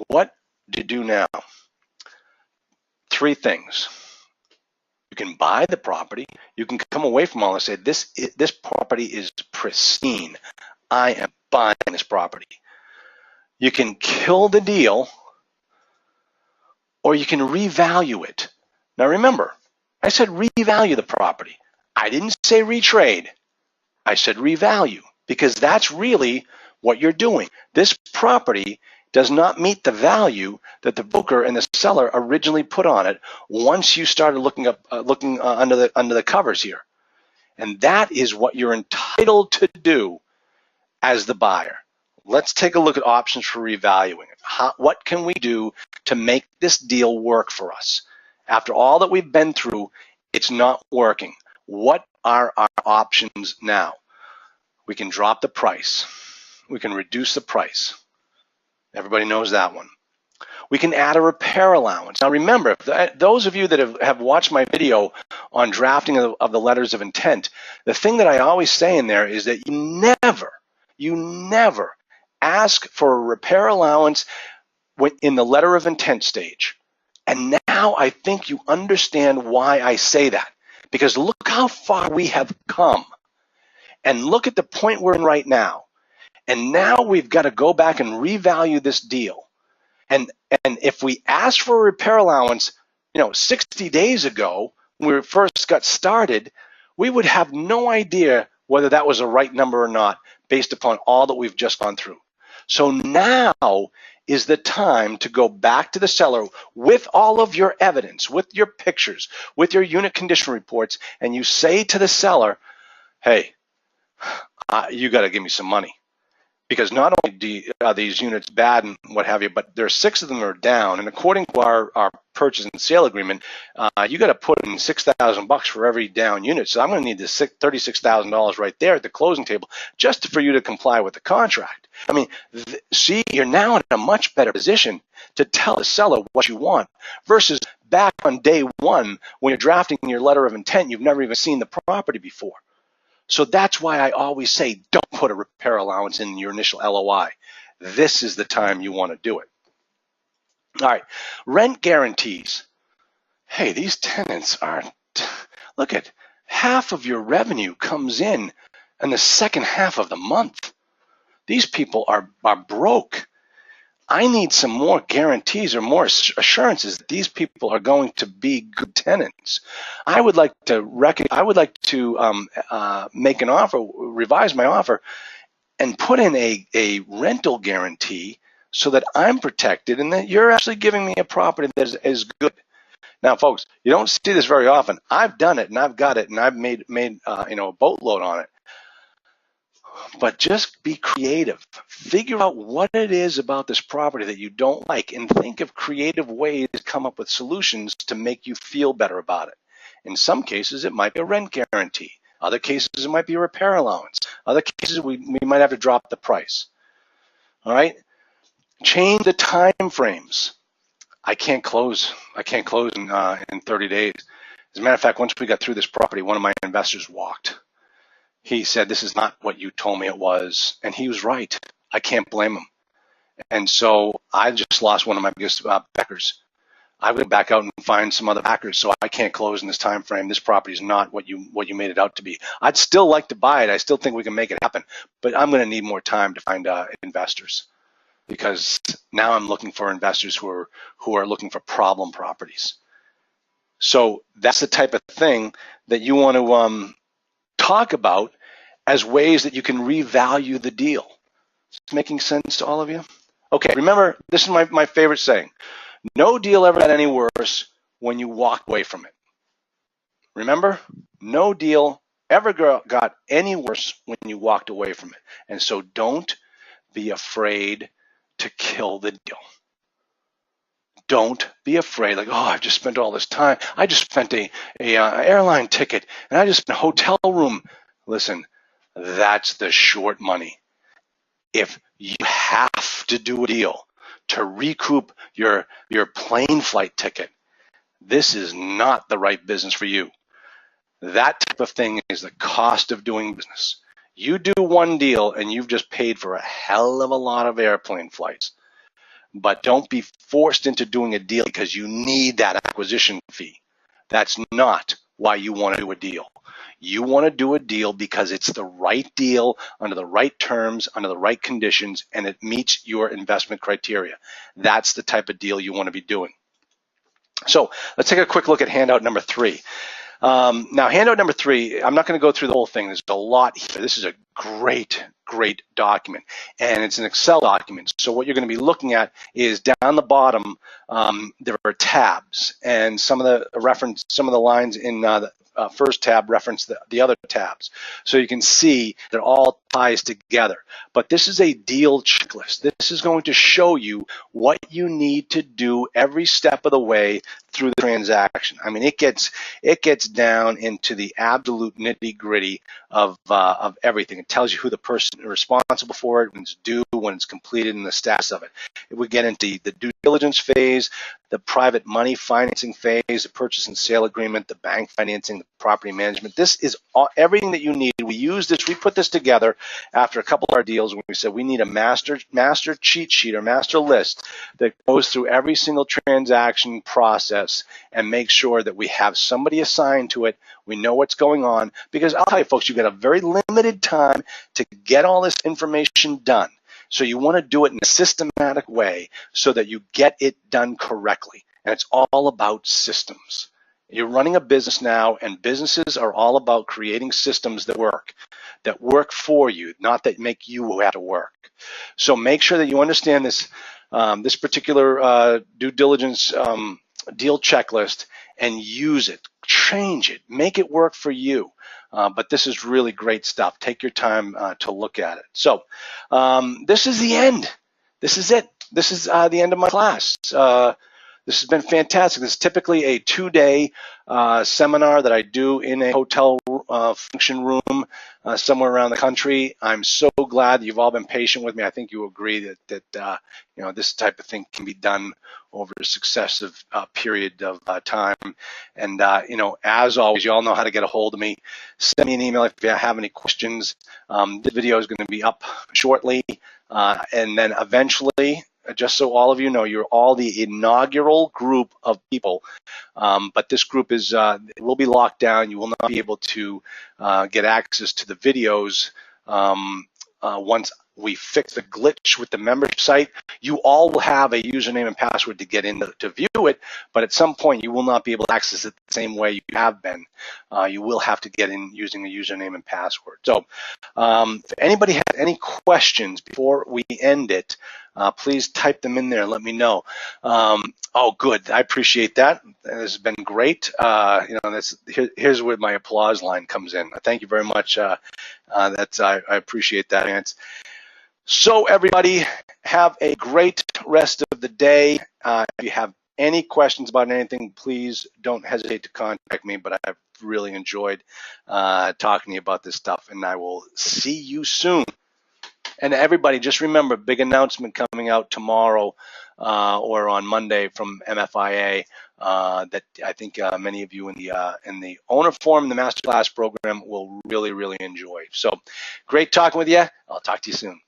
What do you do now? 3 things. You can buy the property. You can come away from all and say, this property is pristine. I am buying this property. You can kill the deal, or you can revalue it. Now remember, I said revalue the property. I didn't say retrade. I said revalue, because that's really what you're doing. This property does not meet the value that the broker and the seller originally put on it once you started looking under the covers here. And that is what you're entitled to do as the buyer. Let's take a look at options for revaluing it. What can we do to make this deal work for us? After all that we've been through, it's not working. What are our options now? We can drop the price. We can reduce the price. Everybody knows that one. We can add a repair allowance. Now remember, those of you that have watched my video on drafting of the letters of intent, the thing that I always say in there is that you never ask for a repair allowance in the letter of intent stage. And now I think you understand why I say that. Because look how far we have come. And look at the point we're in right now. And now we've got to go back and revalue this deal. And if we asked for a repair allowance, 60 days ago, when we first got started, we would have no idea whether that was a right number or not based upon all that we've just gone through. So now is the time to go back to the seller with all of your evidence, with your pictures, with your unit condition reports, and you say to the seller, hey, you got to give me some money. Because not only are these units bad and what have you, but there's 6 of them that are down. And according to our purchase and sale agreement, you got to put in $6,000 for every down unit. So I'm going to need this $36,000 right there at the closing table just for you to comply with the contract. I mean, see, you're now in a much better position to tell the seller what you want versus back on day one when you're drafting your letter of intent, you've never even seen the property before. So that's why I always say don't put a repair allowance in your initial LOI. This is the time you want to do it. All right, rent guarantees. Hey, these tenants look at half of your revenue comes in the second half of the month. These people are broke. I need some more guarantees or more assurances that these people are going to be good tenants. I would like to make an offer, revise my offer, and put in a rental guarantee so that I'm protected and that you're actually giving me a property that is good. Now, folks, you don't see this very often. I've done it and I've got it and I've made a boatload on it. But just be creative. Figure out what it is about this property that you don't like and think of creative ways to come up with solutions to make you feel better about it. In some cases, it might be a rent guarantee. Other cases, it might be a repair allowance. Other cases, we might have to drop the price. All right? Change the time frames. I can't close in 30 days. As a matter of fact, once we got through this property, one of my investors walked. He said, this is not what you told me it was. And he was right. I can't blame him. And so I just lost one of my biggest backers. I went back out and find some other backers, so I can't close in this time frame. This property is not what you made it out to be. I'd still like to buy it. I still think we can make it happen, but I'm going to need more time to find investors, because now I'm looking for investors who are looking for problem properties. So that's the type of thing that you want to talk about as ways that you can revalue the deal. Is this making sense to all of you? Okay, remember, this is my favorite saying. No deal ever got any worse when you walked away from it. Remember? No deal ever got any worse when you walked away from it. And so don't be afraid to kill the deal. Don't be afraid, like, oh, I've just spent all this time. I just spent a airline ticket, and I just spent a hotel room. Listen, that's the short money. If you have to do a deal to recoup your plane flight ticket, this is not the right business for you. That type of thing is the cost of doing business. You do one deal and you've just paid for a hell of a lot of airplane flights. But don't be forced into doing a deal because you need that acquisition fee. That's not why you want to do a deal. You want to do a deal because it's the right deal under the right terms, under the right conditions, and it meets your investment criteria. That's the type of deal you want to be doing. So let's take a quick look at handout number 3. Now, handout number 3, I'm not going to go through the whole thing. There's a lot here. This is a great document, and it's an Excel document. So what you're going to be looking at is down the bottom, there are tabs, and some of the lines in the first tab reference the other tabs. So you can see that it all ties together. But this is a deal checklist. This is going to show you what you need to do every step of the way through the transaction. I mean, it gets down into the absolute nitty-gritty of everything. It tells you who the person responsible for it, when it's due, when it's completed, and the status of it. We get into the due diligence phase, the private money financing phase, the purchase and sale agreement, the bank financing, the property management. This is everything that you need. We put this together after a couple of our deals when we said we need a master cheat sheet or master list that goes through every single transaction process and make sure that we have somebody assigned to it. We know what's going on, because I'll tell you, folks, you've got a very limited time to get all this information done. So you want to do it in a systematic way so that you get it done correctly. And it's all about systems. You're running a business now, and businesses are all about creating systems that work for you, not that make you have to work. So make sure that you understand this particular due diligence deal checklist and use it, change it, make it work for you. But this is really great stuff. Take your time to look at it. So this is the end. This is it. This is the end of my class. This has been fantastic. This is typically a 2-day seminar that I do in a hotel function room somewhere around the country. I'm so glad that you've all been patient with me. I think you agree that this type of thing can be done over a successive period of time. And as always, you all know how to get a hold of me. Send me an email if you have any questions. The video is going to be up shortly, and then eventually, just so all of you know, you're all the inaugural group of people, but this group will be locked down. You will not be able to get access to the videos once we fix the glitch with the membership site, you all will have a username and password to get in to view it, but at some point you will not be able to access it the same way you have been. You will have to get in using a username and password. So if anybody has any questions before we end it, please type them in there and let me know. Oh, good. I appreciate that. This has been great. Here's where my applause line comes in. Thank you very much. I appreciate that, Ants. So everybody, have a great rest of the day. If you have any questions about anything, please don't hesitate to contact me. But I've really enjoyed talking to you about this stuff, and I will see you soon. And everybody, just remember, big announcement coming out tomorrow or on Monday from MFIA that I think many of you in the owner forum, in the masterclass program, will really, really enjoy. So great talking with you. I'll talk to you soon.